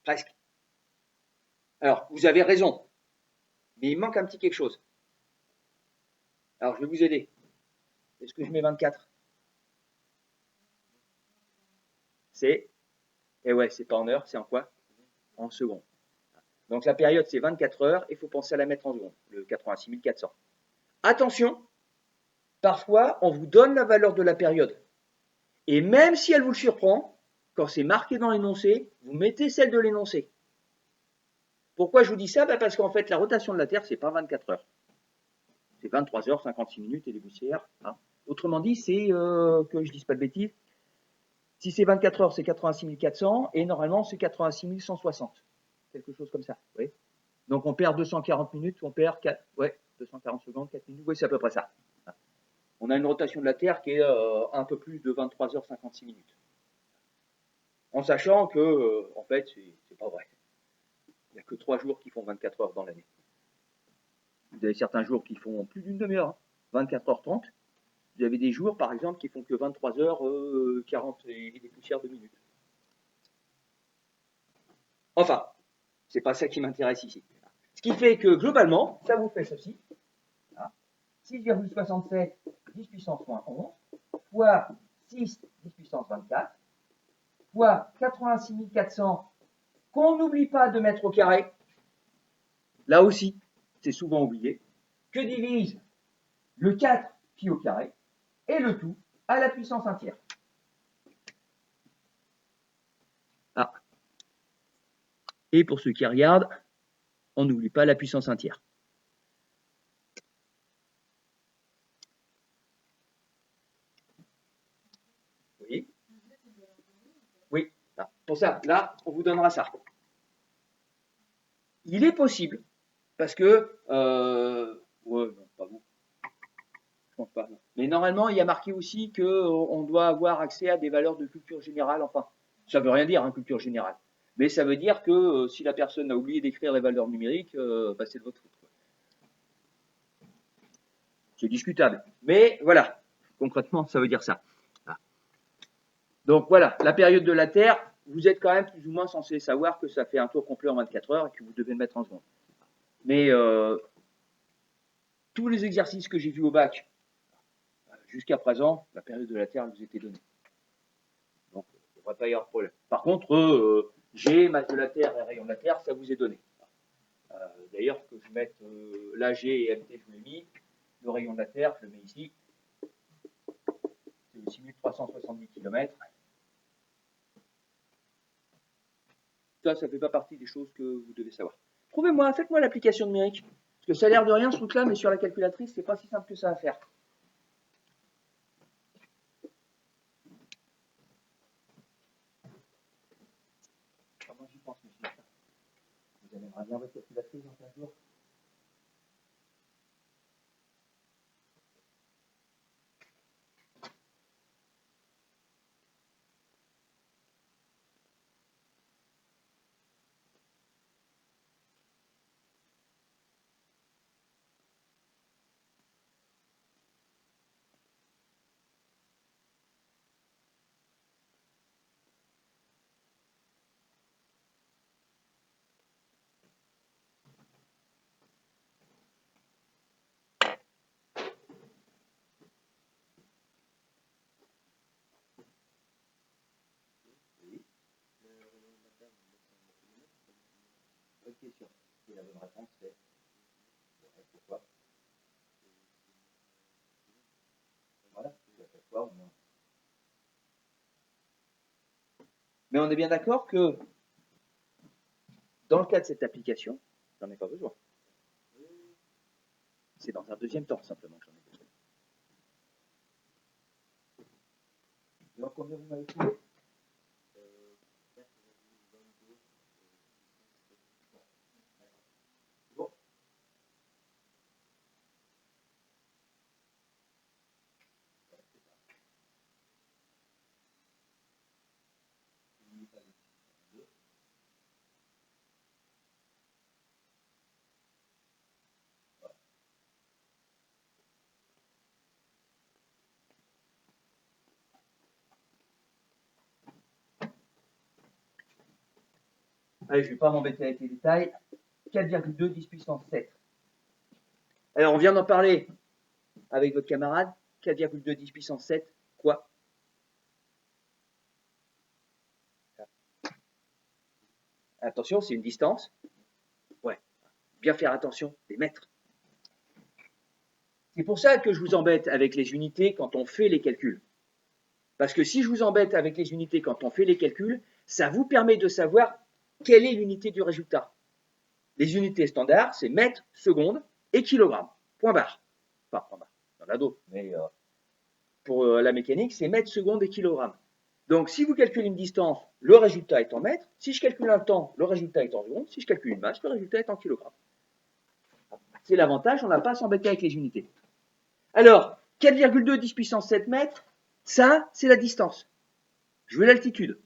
Presque. Alors, vous avez raison, mais il manque un petit quelque chose. Alors, je vais vous aider. Est-ce que je mets 24? C'est, et ouais, c'est pas en heures, c'est en quoi? En secondes. Donc la période, c'est 24 heures, et il faut penser à la mettre en secondes, le 86 400. Attention, parfois, on vous donne la valeur de la période. Et même si elle vous le surprend, quand c'est marqué dans l'énoncé, vous mettez celle de l'énoncé. Pourquoi je vous dis ça? Parce qu'en fait, la rotation de la Terre, c'est pas 24 heures. C'est 23 heures, 56 minutes et des poussières. Hein. Autrement dit, c'est, que je dise pas de bêtises, si c'est 24 heures, c'est 86 400, et normalement, c'est 86 160. Quelque chose comme ça. Oui. Donc, on perd 240 minutes, on perd 240 secondes, 4 minutes, oui, c'est à peu près ça. On a une rotation de la Terre qui est un peu plus de 23 heures 56 minutes. En sachant que, en fait, c'est pas vrai. Il n'y a que 3 jours qui font 24 heures dans l'année. Vous avez certains jours qui font plus d'une demi-heure, hein, 24 heures 30. Vous avez des jours, par exemple, qui font que 23 heures 40 et des poussières de minutes. Enfin, c'est pas ça qui m'intéresse ici. Ce qui fait que, globalement, ça vous fait ceci. 6,67 10 puissance moins 11 fois 6 10 puissance 24 fois 86 400 qu'on n'oublie pas de mettre au carré. Là aussi, c'est souvent oublié. Que divise le 4 pi au carré et le tout à la puissance 1 tiers. Ah. Et pour ceux qui regardent, on n'oublie pas la puissance 1 tiers. Oui. Oui. Ah. Pour ça, là, on vous donnera ça. Il est possible, parce que... ouais, non, pas vous. Je pense pas. Non. Mais normalement, il y a marqué aussi qu'on doit avoir accès à des valeurs de culture générale. Enfin, ça ne veut rien dire, hein, culture générale. Mais ça veut dire que si la personne a oublié d'écrire les valeurs numériques, c'est de votre faute. C'est discutable. Mais voilà, concrètement, ça veut dire ça. Donc voilà, la période de la Terre, vous êtes quand même plus ou moins censé savoir que ça fait un tour complet en 24 heures et que vous devez le mettre en secondes. Mais tous les exercices que j'ai vus au bac, jusqu'à présent, la période de la Terre vous était donnée. Donc, il ne devrait pas y avoir de problème. Par contre, G, masse de la Terre et rayon de la Terre, ça vous est donné. D'ailleurs, que je mette l'AG et MT, je vous l'ai mis. Le rayon de la Terre, je le mets ici. C'est 6370 km. Ça ne fait pas partie des choses que vous devez savoir. Trouvez-moi, faites-moi l'application numérique. Parce que ça a l'air de rien ce truc-là, mais sur la calculatrice, c'est pas si simple que ça à faire. Moi, j'y pense, monsieur. Vous aimeriez bien votre calculatrice dans 15 jours? Oui. Bonne question. Et la bonne réponse, c'est pourquoi? Voilà, vous avez quoi au moins. Mais on est bien d'accord que dans le cas de cette application, j'en ai pas besoin. C'est dans un deuxième temps simplement que j'en ai besoin. Donc combien vous m'avez trouvé? Bon. Allez, je ne vais pas m'embêter avec les détails. 4,2 10 puissance 7. Alors, on vient d'en parler avec votre camarade. 4,2 10 puissance 7, quoi? Attention, c'est une distance. Ouais, bien faire attention, des mètres. C'est pour ça que je vous embête avec les unités quand on fait les calculs. Parce que si je vous embête avec les unités quand on fait les calculs, ça vous permet de savoir quelle est l'unité du résultat. Les unités standards, c'est mètres, secondes et kilogrammes. Point barre. Enfin, point barre. Il y en a d'autres, mais pour la mécanique, c'est mètres, secondes et kilogrammes. Donc, si vous calculez une distance, le résultat est en mètres. Si je calcule un temps, le résultat est en secondes. Si je calcule une masse, le résultat est en kilogrammes. C'est l'avantage, on n'a pas à s'embêter avec les unités. Alors, 4,2 10 puissance 7 mètres, ça, c'est la distance. Je veux l'altitude.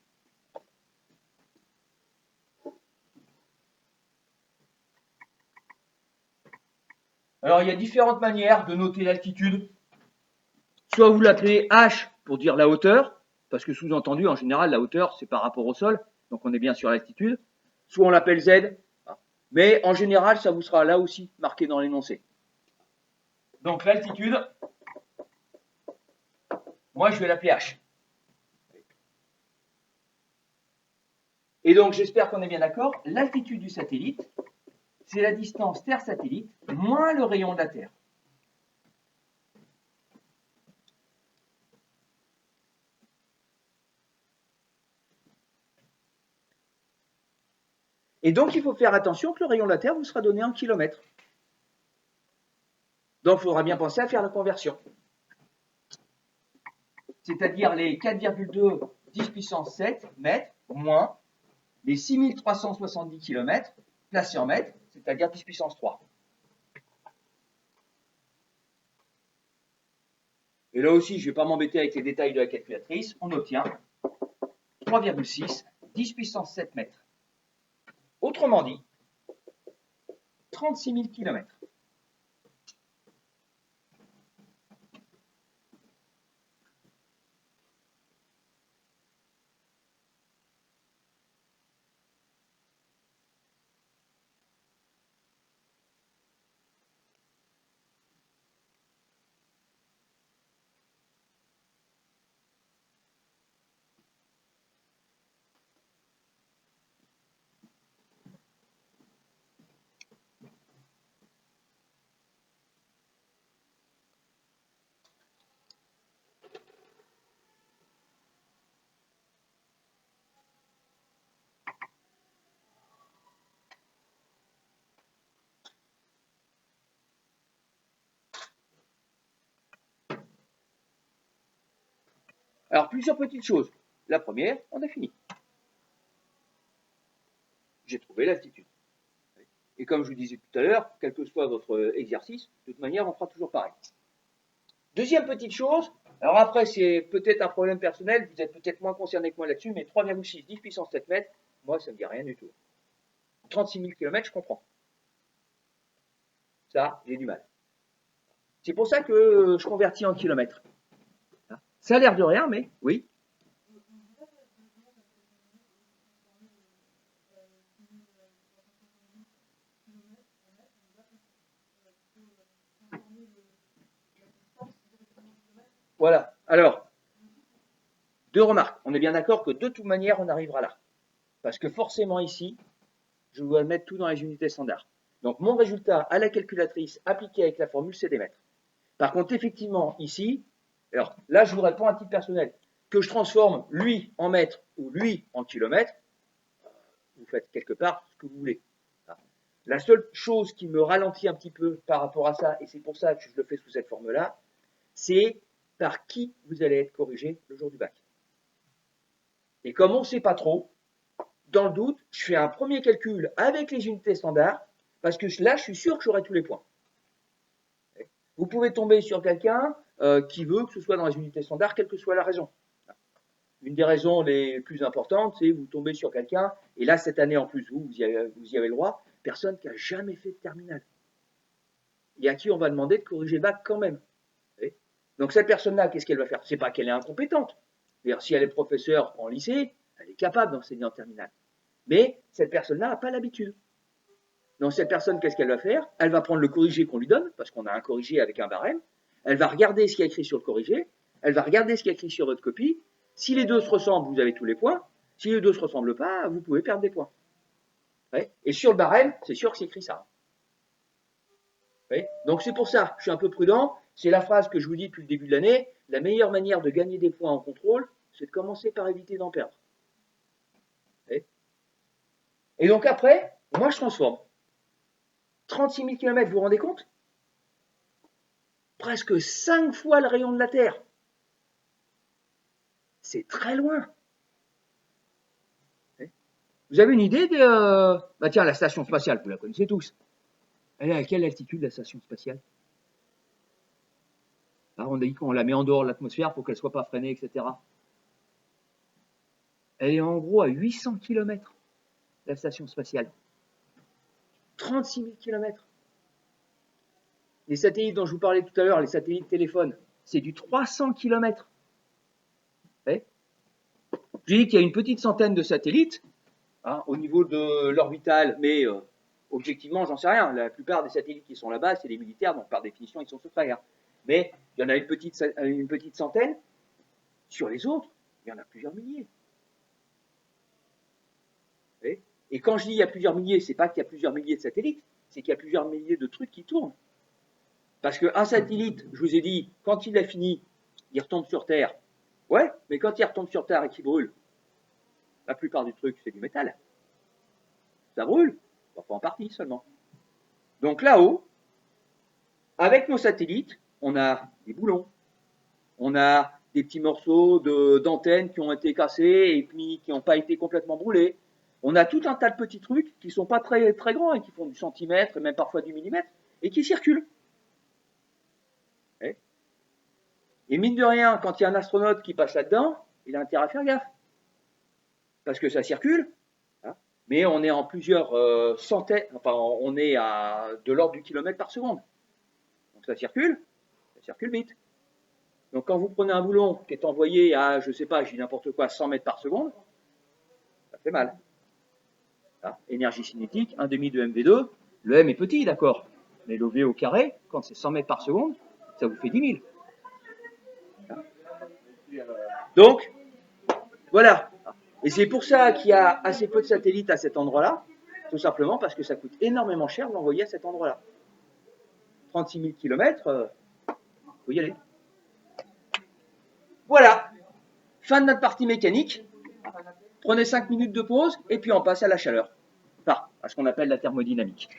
Alors, il y a différentes manières de noter l'altitude. Soit vous l'appelez H pour dire la hauteur, parce que sous-entendu, en général, la hauteur, c'est par rapport au sol, donc on est bien sur l'altitude. Soit on l'appelle Z, mais en général, ça vous sera là aussi marqué dans l'énoncé. Donc l'altitude, moi je vais l'appeler H. Et donc j'espère qu'on est bien d'accord, l'altitude du satellite, c'est la distance Terre-satellite moins le rayon de la Terre. Et donc il faut faire attention que le rayon de la Terre vous sera donné en kilomètres. Donc il faudra bien penser à faire la conversion. C'est-à-dire les 4,2 10 puissance 7 mètres moins les 6370 km placés en mètres, c'est-à-dire 10 puissance 3. Et là aussi, je ne vais pas m'embêter avec les détails de la calculatrice, on obtient 3,6 10 puissance 7 mètres. Autrement dit, 36 000 km. Alors, plusieurs petites choses. La première, on a fini. J'ai trouvé l'altitude. Et comme je vous disais tout à l'heure, quel que soit votre exercice, de toute manière, on fera toujours pareil. Deuxième petite chose, alors après, c'est peut-être un problème personnel, vous êtes peut-être moins concerné que moi là-dessus, mais 3,6, 10 puissance 7 mètres, moi, ça ne me dit rien du tout. 36 000 km, je comprends. Ça, j'ai du mal. C'est pour ça que je convertis en kilomètres. Ça a l'air de rien, mais oui. Voilà. Alors, deux remarques. On est bien d'accord que de toute manière, on arrivera là. Parce que forcément ici, je dois mettre tout dans les unités standards. Donc mon résultat à la calculatrice appliqué avec la formule, c'est des mètres. Par contre, effectivement, ici, alors là, je vous réponds à titre personnel, que je transforme lui en mètres ou lui en kilomètres, vous faites quelque part ce que vous voulez. La seule chose qui me ralentit un petit peu par rapport à ça, et c'est pour ça que je le fais sous cette forme-là, c'est par qui vous allez être corrigé le jour du bac. Et comme on ne sait pas trop, dans le doute, je fais un premier calcul avec les unités standards, parce que là, je suis sûr que j'aurai tous les points. Vous pouvez tomber sur quelqu'un qui veut que ce soit dans les unités standards, quelle que soit la raison. Une des raisons les plus importantes, c'est vous tombez sur quelqu'un, et là, cette année en plus, vous y avez le droit, personne qui n'a jamais fait de terminale. Et à qui on va demander de corriger le bac quand même. Donc cette personne-là, qu'est-ce qu'elle va faire? C'est pas qu'elle est incompétente. C'est-à-dire, si elle est professeure en lycée, elle est capable d'enseigner en terminale. Mais cette personne-là n'a pas l'habitude. Donc cette personne, qu'est-ce qu'elle va faire? Elle va prendre le corrigé qu'on lui donne, parce qu'on a un corrigé avec un barème. elle va regarder ce qui est écrit sur le corrigé, elle va regarder ce qui est écrit sur votre copie. Si les deux se ressemblent, vous avez tous les points. Si les deux ne se ressemblent pas, vous pouvez perdre des points. Ouais. Et sur le barème, c'est sûr que c'est écrit ça. Ouais. Donc c'est pour ça, je suis un peu prudent. C'est la phrase que je vous dis depuis le début de l'année. La meilleure manière de gagner des points en contrôle, c'est de commencer par éviter d'en perdre. Ouais. Et donc après, moi je transforme. 36 000 km, vous vous rendez compte? Presque 5 fois le rayon de la Terre. C'est très loin. Vous avez une idée de... Bah tiens, la station spatiale, vous la connaissez tous. Elle est à quelle altitude, la station spatiale? Là, on a dit qu'on la met en dehors de l'atmosphère pour qu'elle ne soit pas freinée, etc. Elle est en gros à 800 km, la station spatiale. 36 000 km. Les satellites dont je vous parlais tout à l'heure, les satellites téléphones, c'est du 300 km. J'ai dit qu'il y a une petite centaine de satellites au niveau de l'orbital, mais objectivement, j'en sais rien. La plupart des satellites qui sont là-bas, c'est les militaires, donc par définition, ils sont secrets. Mais il y en a une petite centaine. Sur les autres, il y en a plusieurs milliers. Et quand je dis il y a plusieurs milliers, c'est pas qu'il y a plusieurs milliers de satellites, c'est qu'il y a plusieurs milliers de trucs qui tournent. Parce qu'un satellite, je vous ai dit, quand il a fini, il retombe sur Terre. Ouais, mais quand il retombe sur Terre et qu'il brûle, la plupart du truc, c'est du métal. Ça brûle, enfin en partie seulement. Donc là-haut, avec nos satellites, on a des boulons, on a des petits morceaux d'antennes qui ont été cassés et puis qui n'ont pas été complètement brûlés. On a tout un tas de petits trucs qui ne sont pas très, très grands et qui font du centimètre et même parfois du millimètre et qui circulent. Et mine de rien, quand il y a un astronaute qui passe là-dedans, il a intérêt à faire gaffe. Parce que ça circule, mais on est en plusieurs centaines, enfin on est à de l'ordre du kilomètre par seconde. Donc ça circule vite. Donc quand vous prenez un boulon qui est envoyé à, je sais pas, je dis n'importe quoi, 100 mètres par seconde, ça fait mal. Énergie cinétique, 1,5 de MV2, le M est petit, d'accord, mais le V au carré, quand c'est 100 mètres par seconde, ça vous fait 10 000. Donc, voilà. Et c'est pour ça qu'il y a assez peu de satellites à cet endroit-là, tout simplement parce que ça coûte énormément cher de l'envoyer à cet endroit-là. 36 000 km, faut y aller. Voilà, fin de notre partie mécanique. Prenez 5 minutes de pause et puis on passe à la chaleur. Enfin, à ce qu'on appelle la thermodynamique.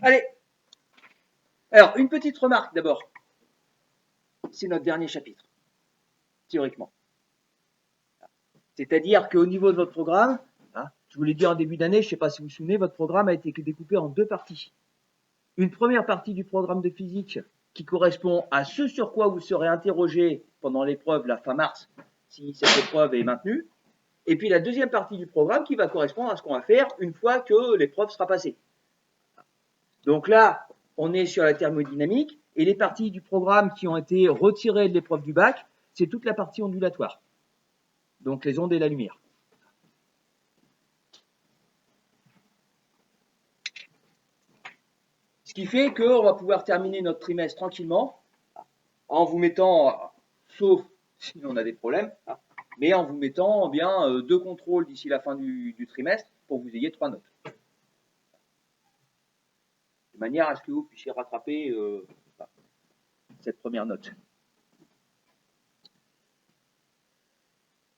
Allez. Alors, une petite remarque d'abord. C'est notre dernier chapitre, théoriquement. C'est-à-dire qu'au niveau de votre programme, je vous l'ai dit en début d'année, je ne sais pas si vous vous souvenez, votre programme a été découpé en deux parties. Une première partie du programme de physique qui correspond à ce sur quoi vous serez interrogé pendant l'épreuve, la fin mars, si cette épreuve est maintenue. Et puis la deuxième partie du programme qui va correspondre à ce qu'on va faire une fois que l'épreuve sera passée. Donc là, on est sur la thermodynamique et les parties du programme qui ont été retirées de l'épreuve du bac, c'est toute la partie ondulatoire. Donc les ondes et la lumière. Ce qui fait qu'on va pouvoir terminer notre trimestre tranquillement en vous mettant, sauf si on a des problèmes, mais en vous mettant bien 2 contrôles d'ici la fin du trimestre pour que vous ayez 3 notes. De manière à ce que vous puissiez rattraper cette première note.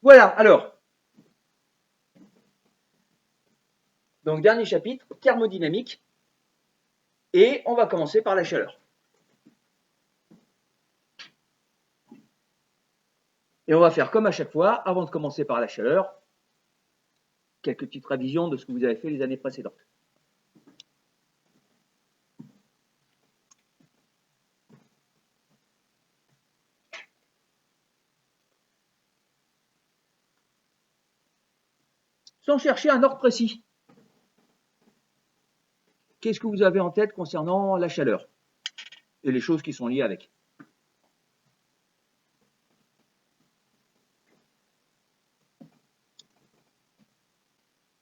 Voilà, alors. Donc, dernier chapitre, thermodynamique. Et on va commencer par la chaleur. Et on va faire comme à chaque fois, avant de commencer par la chaleur, quelques petites révisions de ce que vous avez fait les années précédentes. Sans chercher un ordre précis. Qu'est-ce que vous avez en tête concernant la chaleur et les choses qui sont liées avec?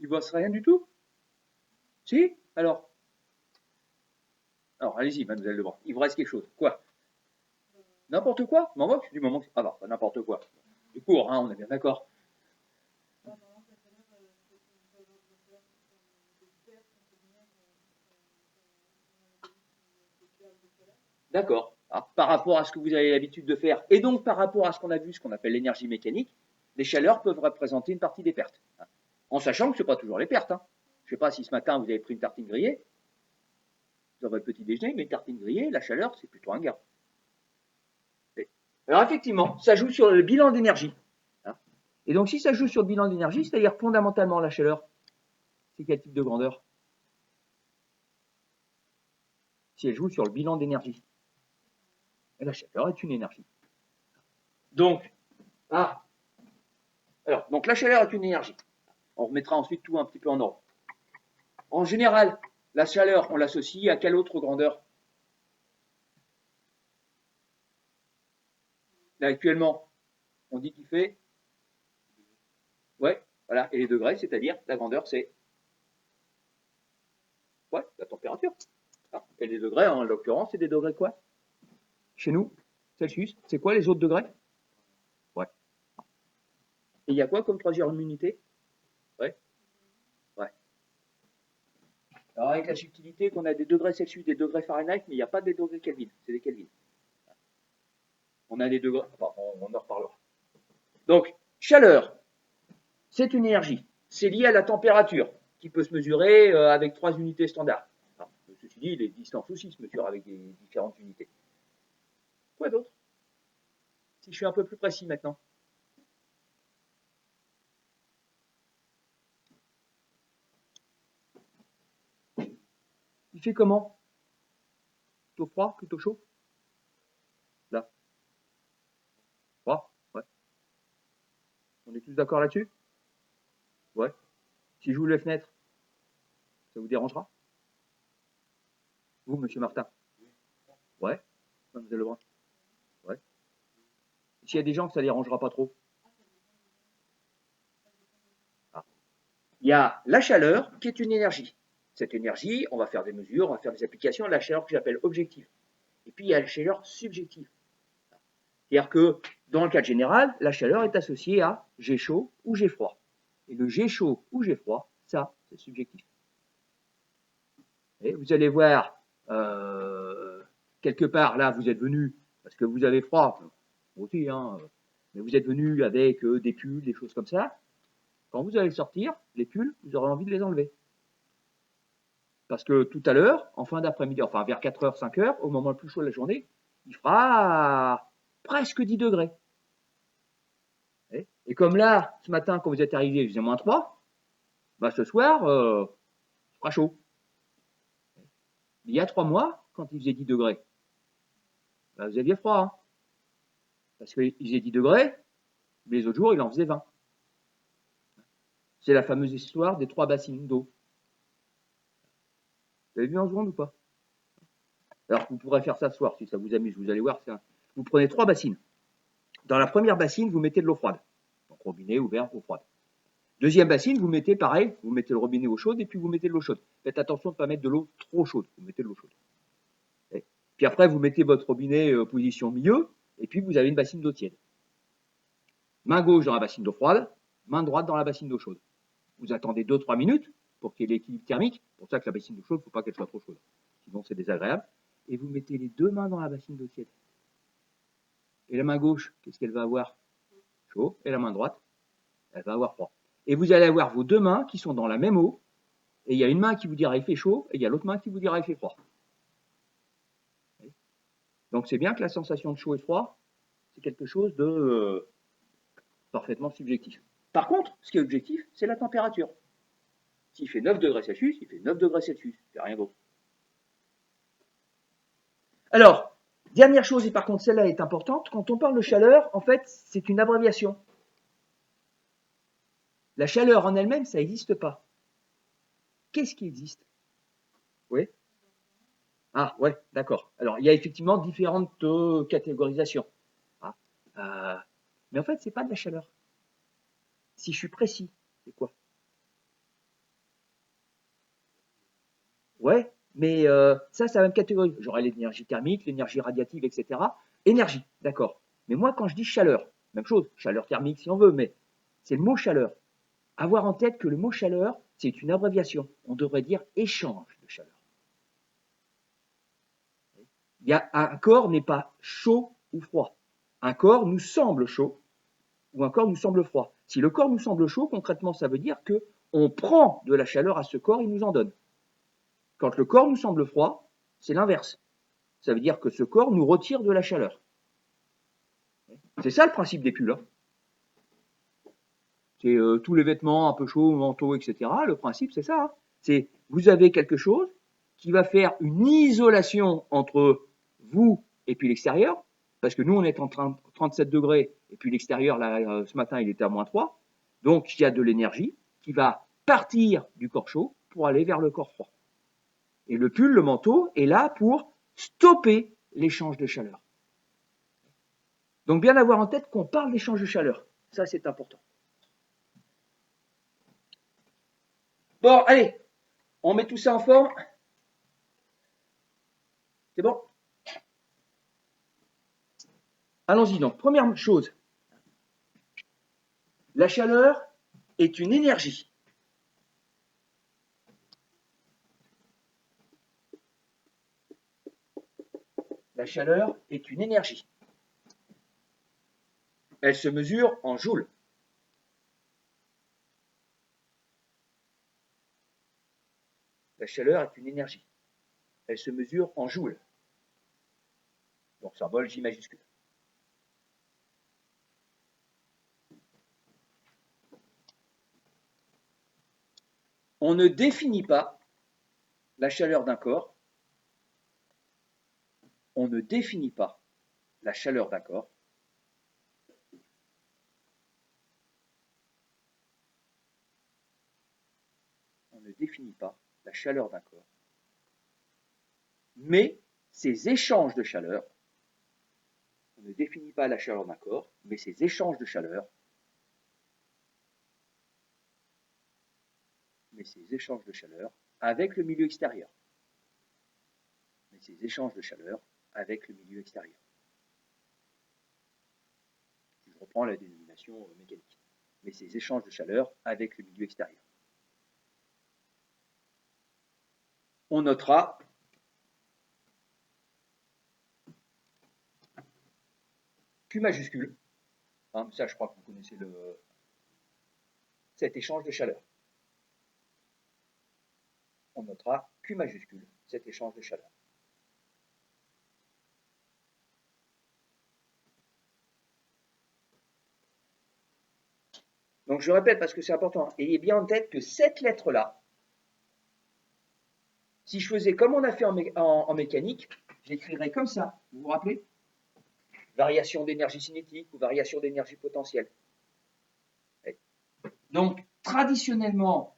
Il ne vous rien du tout? Si? Alors, allez-y, mademoiselle Lebrun. Il vous reste quelque chose. Quoi? N'importe quoi? M'en moque du moment. Ah non, pas n'importe quoi. Du cours, on est bien d'accord. D'accord. Par rapport à ce que vous avez l'habitude de faire, et donc par rapport à ce qu'on a vu, ce qu'on appelle l'énergie mécanique, les chaleurs peuvent représenter une partie des pertes. En sachant que ce n'est pas toujours les pertes. Je ne sais pas si ce matin vous avez pris une tartine grillée dans votre petit déjeuner, mais une tartine grillée, la chaleur, c'est plutôt un gain. Alors effectivement, ça joue sur le bilan d'énergie. Et donc si ça joue sur le bilan d'énergie, c'est-à-dire fondamentalement la chaleur, c'est quel type de grandeur? Si elle joue sur le bilan d'énergie. Et la chaleur est une énergie. Donc, donc la chaleur est une énergie. On remettra ensuite tout un petit peu en ordre. En général, la chaleur, on l'associe à quelle autre grandeur? Là, actuellement, on dit qu'il fait. Ouais, voilà. Et les degrés, c'est-à-dire la grandeur, c'est. Ouais, la température. Et les degrés, en l'occurrence, c'est des degrés quoi? Chez nous, Celsius. C'est quoi les autres degrés? Ouais. Et il y a quoi comme troisième unité? Ouais. Ouais. Alors, avec la subtilité qu'on a des degrés Celsius, des degrés Fahrenheit, mais il n'y a pas des degrés Kelvin. C'est des Kelvin. On a des degrés. Enfin, on en reparlera. Donc, chaleur, c'est une énergie. C'est lié à la température, qui peut se mesurer avec 3 unités standards. Alors, ceci dit, les distances aussi se mesurent avec des différentes unités. Quoi d'autre? Si je suis un peu plus précis maintenant. Il fait comment? Plutôt froid, plutôt chaud? Là. Froid? Ouais. On est tous d'accord là-dessus? Ouais. Si j'ouvre les fenêtres, ça vous dérangera? Vous, monsieur Martin? Ouais. Mademoiselle Lebrun? Ouais. S'il y a des gens que ça ne dérangera pas trop? Il y a la chaleur qui est une énergie. Cette énergie, on va faire des mesures, on va faire des applications à la chaleur que j'appelle objective. Et puis il y a la chaleur subjective. C'est-à-dire que dans le cadre général, la chaleur est associée à j'ai chaud ou j'ai froid. Et le j'ai chaud ou j'ai froid, ça, c'est subjectif. Et vous allez voir, quelque part, là, vous êtes venu parce que vous avez froid, vous aussi, mais vous êtes venu avec des pulls, des choses comme ça. Quand vous allez sortir, les pulls, vous aurez envie de les enlever. Parce que tout à l'heure, en fin d'après-midi, enfin vers 4h, 5h, au moment le plus chaud de la journée, il fera presque 10 degrés. Et comme là, ce matin, quand vous êtes arrivé, il faisait -3, bah ce soir, il fera chaud. Il y a 3 mois, quand il faisait 10 degrés, bah, vous aviez froid. Hein, parce qu'il faisait 10 degrés, mais les autres jours, il en faisait 20. C'est la fameuse histoire des 3 bassines d'eau. Vous avez vu en seconde ou pas? Alors, vous pourrez faire ça ce soir si ça vous amuse. Vous allez voir, vous prenez 3 bassines. Dans la première bassine, vous mettez de l'eau froide. Donc, robinet ouvert, eau froide. Deuxième bassine, vous mettez pareil, vous mettez le robinet eau chaude et puis vous mettez de l'eau chaude. Faites attention de ne pas mettre de l'eau trop chaude. Vous mettez de l'eau chaude. Et puis après, vous mettez votre robinet position milieu et puis vous avez une bassine d'eau tiède. Main gauche dans la bassine d'eau froide, main droite dans la bassine d'eau chaude. Vous attendez 2-3 minutes pour qu'il y ait l'équilibre thermique. C'est pour ça que la bassine d'eau chaude, il ne faut pas qu'elle soit trop chaude. Sinon, c'est désagréable. Et vous mettez les 2 mains dans la bassine d'eau tiède. Et la main gauche, qu'est-ce qu'elle va avoir? Chaud. Et la main droite, elle va avoir froid. Et vous allez avoir vos 2 mains qui sont dans la même eau. Et il y a une main qui vous dira il fait chaud, et il y a l'autre main qui vous dira il fait froid. Donc c'est bien que la sensation de chaud et froid, c'est quelque chose de parfaitement subjectif. Par contre, ce qui est objectif, c'est la température. S'il fait 9 degrés Celsius, il fait 9 degrés Celsius, il fait rien d'autre. Alors, dernière chose, et par contre celle-là est importante, quand on parle de chaleur, en fait, c'est une abréviation. La chaleur en elle-même, ça n'existe pas. Qu'est-ce qui existe? Oui? Ah, ouais, d'accord. Alors, il y a effectivement différentes catégorisations. Ah, mais en fait, c'est pas de la chaleur. Si je suis précis, c'est quoi? Ouais, mais ça, c'est la même catégorie. J'aurai l'énergie thermique, l'énergie radiative, etc. Énergie, d'accord. Mais moi, quand je dis chaleur, même chose, chaleur thermique si on veut, mais c'est le mot chaleur. Avoir en tête que le mot chaleur, c'est une abréviation. On devrait dire échange de chaleur. Un corps n'est pas chaud ou froid. Un corps nous semble chaud ou un corps nous semble froid. Si le corps nous semble chaud, concrètement, ça veut dire qu'on prend de la chaleur à ce corps, il nous en donne. Quand le corps nous semble froid, c'est l'inverse. Ça veut dire que ce corps nous retire de la chaleur. C'est ça le principe des pulls. Hein. C'est tous les vêtements un peu chauds, manteaux, etc. Le principe, c'est ça. Hein. C'est vous avez quelque chose qui va faire une isolation entre vous et puis l'extérieur, parce que nous, on est en 37 degrés, et puis l'extérieur, là, ce matin, il était à -3. Donc, il y a de l'énergie qui va partir du corps chaud pour aller vers le corps froid. Et le pull, le manteau, est là pour stopper l'échange de chaleur. Donc, bien avoir en tête qu'on parle d'échange de chaleur. Ça, c'est important. Bon, allez, on met tout ça en forme. C'est bon? Allons-y donc. Première chose, la chaleur est une énergie. La chaleur est une énergie. Elle se mesure en joules. La chaleur est une énergie. Elle se mesure en joules. Donc symbole J majuscule. On ne définit pas la chaleur d'un corps. On ne définit pas la chaleur d'un corps. On ne définit pas la chaleur d'un corps. Mais ces échanges de chaleur, on ne définit pas la chaleur d'un corps, mais ces échanges de chaleur, avec le milieu extérieur. Mais ces échanges de chaleur avec le milieu extérieur. Je reprends la dénomination mécanique. Mais ces échanges de chaleur avec le milieu extérieur. On notera Q majuscule. Hein, ça, je crois que vous connaissez cet échange de chaleur. on notera Q majuscule, cet échange de chaleur. Donc je répète parce que c'est important, ayez bien en tête que cette lettre-là, si je faisais comme on a fait en mécanique, j'écrirais comme ça, vous vous rappelez? Variation d'énergie cinétique ou variation d'énergie potentielle. Donc, traditionnellement,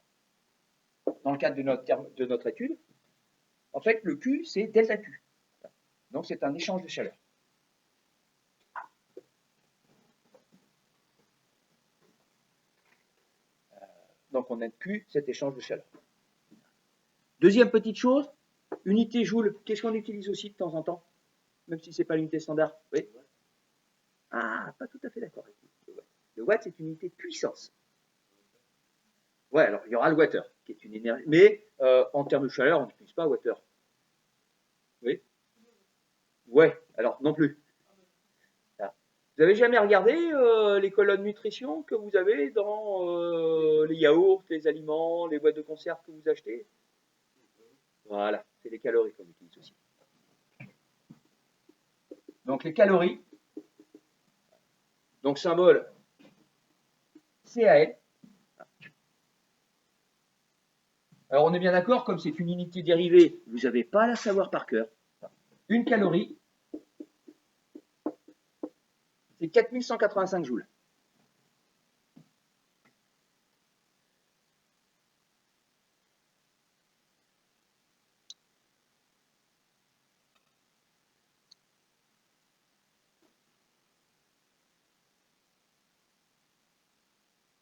dans le cadre de notre étude, en fait, le Q, c'est delta Q. Donc, c'est un échange de chaleur. Donc, on a Q, cet échange de chaleur. Deuxième petite chose, unité joule. Qu'est-ce qu'on utilise aussi de temps en temps? Même si ce n'est pas l'unité standard. Oui. Ah, pas tout à fait d'accord avec vous. Le watt, c'est une unité de puissance. Ouais, alors il y aura le water, qui est une énergie. Mais en termes de chaleur, on n'utilise pas water. Oui. Ouais, alors non plus. Vous avez jamais regardé les colonnes nutrition que vous avez dans les yaourts, les aliments, les boîtes de conserve que vous achetez? Voilà, c'est les calories qu'on utilise aussi. Donc les calories, donc symbole CAL. Alors on est bien d'accord, comme c'est une unité dérivée, vous n'avez pas à la savoir par cœur. Une calorie, c'est 4185 joules.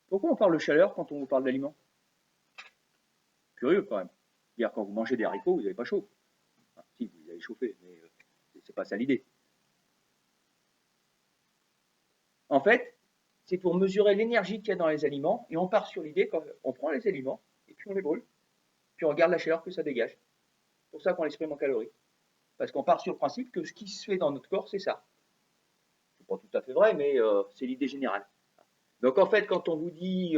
Pourquoi on parle de chaleur quand on vous parle d'aliments? Curieux quand même. C'est-à-dire quand vous mangez des haricots, vous n'avez pas chaud. Enfin, si, vous avez chauffé, mais c'est pas ça l'idée. En fait, c'est pour mesurer l'énergie qu'il y a dans les aliments, et on part sur l'idée qu'on prend les aliments, et puis on les brûle, puis on regarde la chaleur que ça dégage. C'est pour ça qu'on l'exprime en calories. Parce qu'on part sur le principe que ce qui se fait dans notre corps, c'est ça. C'est pas tout à fait vrai, mais c'est l'idée générale. Donc en fait, quand on vous dit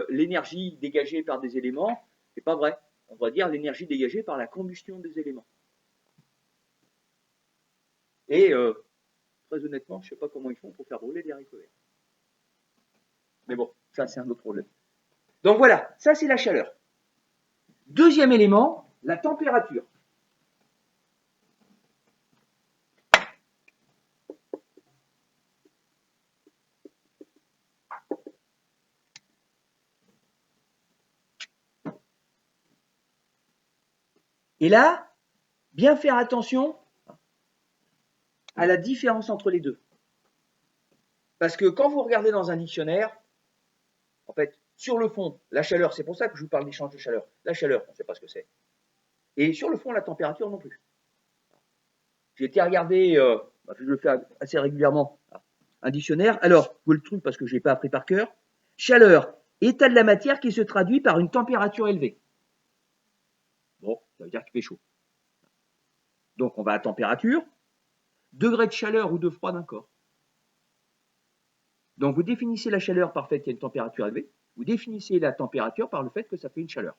l'énergie dégagée par des éléments, c'est pas vrai. On va dire l'énergie dégagée par la combustion des éléments. Et très honnêtement, je ne sais pas comment ils font pour faire brûler des haricots verts. Mais bon, ça c'est un autre problème. Donc voilà, ça c'est la chaleur. Deuxième élément, la température. Et là, bien faire attention à la différence entre les deux. Parce que quand vous regardez dans un dictionnaire, en fait, sur le fond, la chaleur, c'est pour ça que je vous parle d'échange de chaleur. La chaleur, on ne sait pas ce que c'est. Et sur le fond, la température non plus. J'ai été regarder, je le fais assez régulièrement, un dictionnaire. Alors, vous le truc parce que je ne l'ai pas appris par cœur. Chaleur, état de la matière qui se traduit par une température élevée. Bon, ça veut dire qu'il fait chaud. Donc, on va à température, degré de chaleur ou de froid d'un corps. Donc, vous définissez la chaleur par le fait qu'il y a une température élevée. Vous définissez la température par le fait que ça fait une chaleur.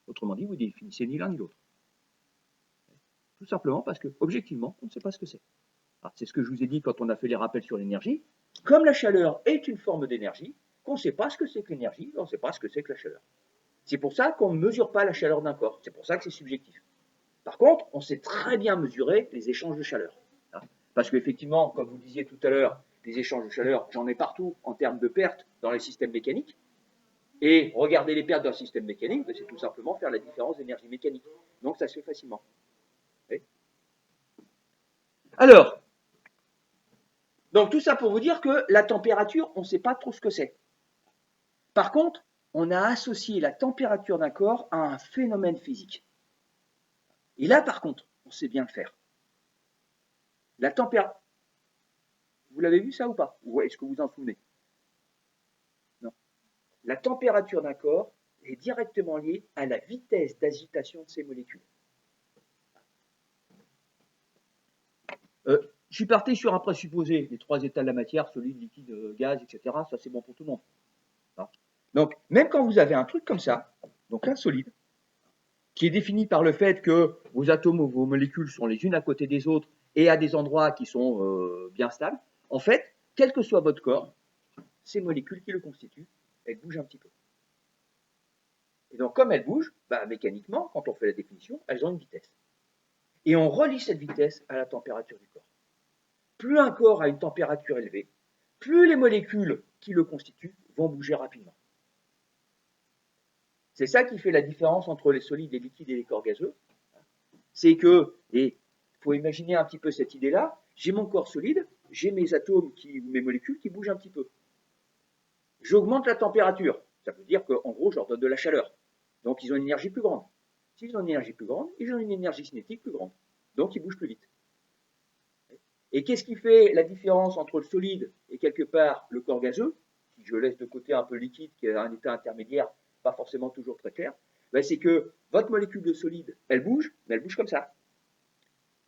Autrement dit, vous définissez ni l'un ni l'autre. Tout simplement parce que, objectivement, on ne sait pas ce que c'est. C'est ce que je vous ai dit quand on a fait les rappels sur l'énergie. Comme la chaleur est une forme d'énergie, qu'on ne sait pas ce que c'est que l'énergie, on ne sait pas ce que c'est que la chaleur. C'est pour ça qu'on ne mesure pas la chaleur d'un corps. C'est pour ça que c'est subjectif. Par contre, on sait très bien mesurer les échanges de chaleur. Parce qu'effectivement, comme vous disiez tout à l'heure, les échanges de chaleur, j'en ai partout en termes de pertes dans les systèmes mécaniques. Et regarder les pertes d'un système mécanique, c'est tout simplement faire la différence d'énergie mécanique. Donc ça se fait facilement. Oui. Alors, donc tout ça pour vous dire que la température, on ne sait pas trop ce que c'est. Par contre, on a associé la température d'un corps à un phénomène physique. Et là, par contre, on sait bien le faire. La température. Vous l'avez vu ça ou pas? Ou est-ce que vous en souvenez? Non. La température d'un corps est directement liée à la vitesse d'agitation de ses molécules. Je suis parti sur un présupposé, les trois états de la matière, solide, liquide, gaz, etc. Ça, c'est bon pour tout le monde. Donc, même quand vous avez un truc comme ça, donc un solide, qui est définie par le fait que vos atomes ou vos molécules sont les unes à côté des autres et à des endroits qui sont bien stables, en fait, quel que soit votre corps, ces molécules qui le constituent, elles bougent un petit peu. Et donc, comme elles bougent, mécaniquement, quand on fait la définition, elles ont une vitesse. Et on relie cette vitesse à la température du corps. Plus un corps a une température élevée, plus les molécules qui le constituent vont bouger rapidement. C'est ça qui fait la différence entre les solides, les liquides et les corps gazeux. C'est que, et il faut imaginer un petit peu cette idée-là, j'ai mon corps solide, j'ai mes atomes, mes molécules qui bougent un petit peu. J'augmente la température. Ça veut dire qu'en gros, je leur donne de la chaleur. Donc, ils ont une énergie plus grande. S'ils ont une énergie plus grande, ils ont une énergie cinétique plus grande. Donc, ils bougent plus vite. Et qu'est-ce qui fait la différence entre le solide et quelque part le corps gazeux, si je laisse de côté un peu le liquide qui a un état intermédiaire, pas forcément toujours très clair, c'est que votre molécule de solide, elle bouge, mais elle bouge comme ça.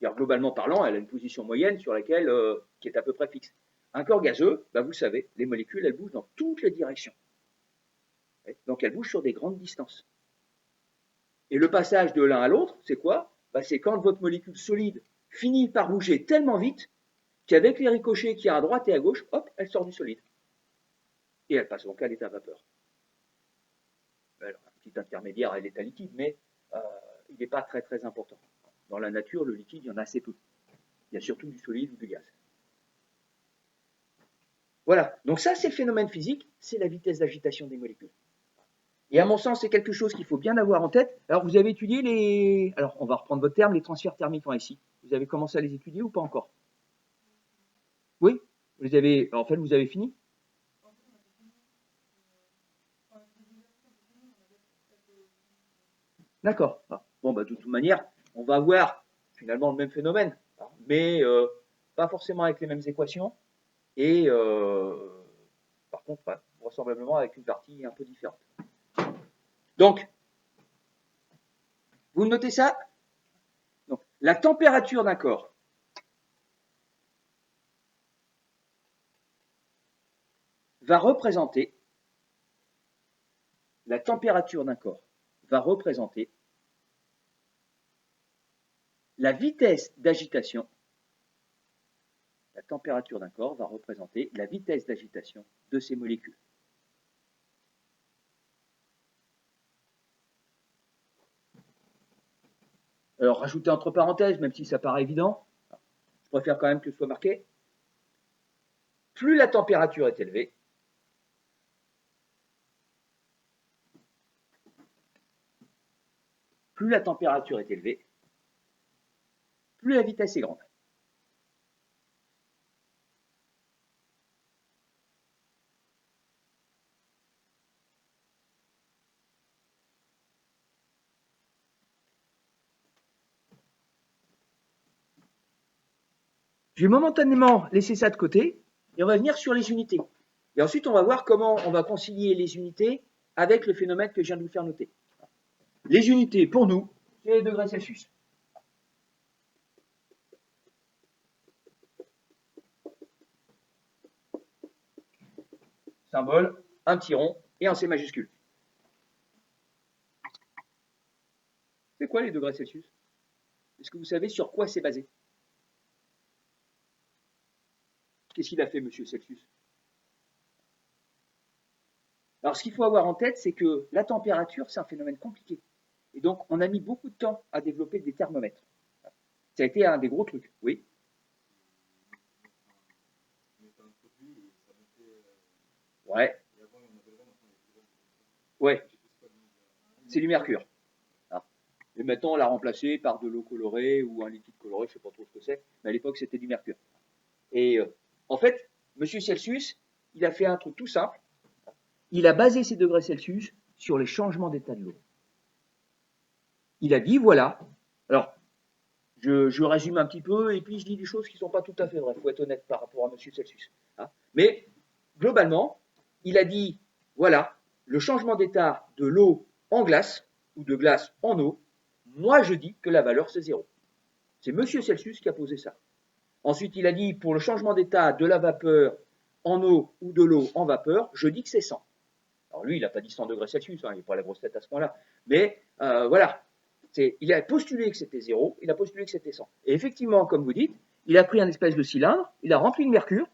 Alors, globalement parlant, elle a une position moyenne sur laquelle, qui est à peu près fixe. Un corps gazeux, vous le savez, les molécules, elles bougent dans toutes les directions. Donc, elles bougent sur des grandes distances. Et le passage de l'un à l'autre, c'est quoi? C'est quand votre molécule solide finit par bouger tellement vite qu'avec les ricochets qu'il y a à droite et à gauche, hop, elle sort du solide. Et elle passe donc à l'état vapeur. Alors, un petit intermédiaire à l'état liquide, mais il n'est pas très très important. Dans la nature, le liquide, il y en a assez peu. Il y a surtout du solide ou du gaz. Voilà, donc ça c'est le phénomène physique, c'est la vitesse d'agitation des molécules. Et à mon sens, c'est quelque chose qu'il faut bien avoir en tête. Alors, vous avez étudié les... Alors, on va reprendre votre terme, les transferts thermiques en SI. Vous avez commencé à les étudier ou pas encore? Oui? Vous avez... En fait, vous avez fini? D'accord. Bon, de toute manière, on va avoir finalement le même phénomène, mais pas forcément avec les mêmes équations, et par contre, vraisemblablement avec une partie un peu différente. Donc, vous notez ça? Donc, la température d'un corps va représenter, la température d'un corps va représenter la vitesse d'agitation. La température d'un corps va représenter la vitesse d'agitation de ces molécules. Alors, rajoutez entre parenthèses, même si ça paraît évident, je préfère quand même que ce soit marqué. Plus la température est élevée, plus la vitesse est grande. Je vais momentanément laisser ça de côté et on va venir sur les unités. Et ensuite, on va voir comment on va concilier les unités avec le phénomène que je viens de vous faire noter. Les unités, pour nous, c'est les degrés Celsius. Symbole, un petit rond et un C majuscule. C'est quoi les degrés Celsius? Est-ce que vous savez sur quoi c'est basé? Qu'est-ce qu'il a fait, monsieur Celsius? Alors, ce qu'il faut avoir en tête, c'est que la température, c'est un phénomène compliqué. Et donc, on a mis beaucoup de temps à développer des thermomètres. Ça a été un des gros trucs, oui. Ouais. Ouais. C'est du mercure. Et maintenant, on l'a remplacé par de l'eau colorée ou un liquide coloré, je ne sais pas trop ce que c'est, mais à l'époque, c'était du mercure. Et en fait, M. Celsius, il a fait un truc tout simple. Il a basé ses degrés Celsius sur les changements d'état de l'eau. Il a dit, voilà, alors, je résume un petit peu, et puis je dis des choses qui ne sont pas tout à fait vraies, il faut être honnête par rapport à M. Celsius. Mais, globalement, il a dit, voilà, le changement d'état de l'eau en glace, ou de glace en eau, moi je dis que la valeur c'est 0. C'est M. Celsius qui a posé ça. Ensuite, il a dit, pour le changement d'état de la vapeur en eau ou de l'eau en vapeur, je dis que c'est 100. Alors lui, il n'a pas dit 100 degrés Celsius, il n'est pas la grosse tête à ce point-là. Mais voilà. Il a postulé que c'était 0, il a postulé que c'était 100. Et effectivement, comme vous dites, il a pris un espèce de cylindre, il a rempli de mercure.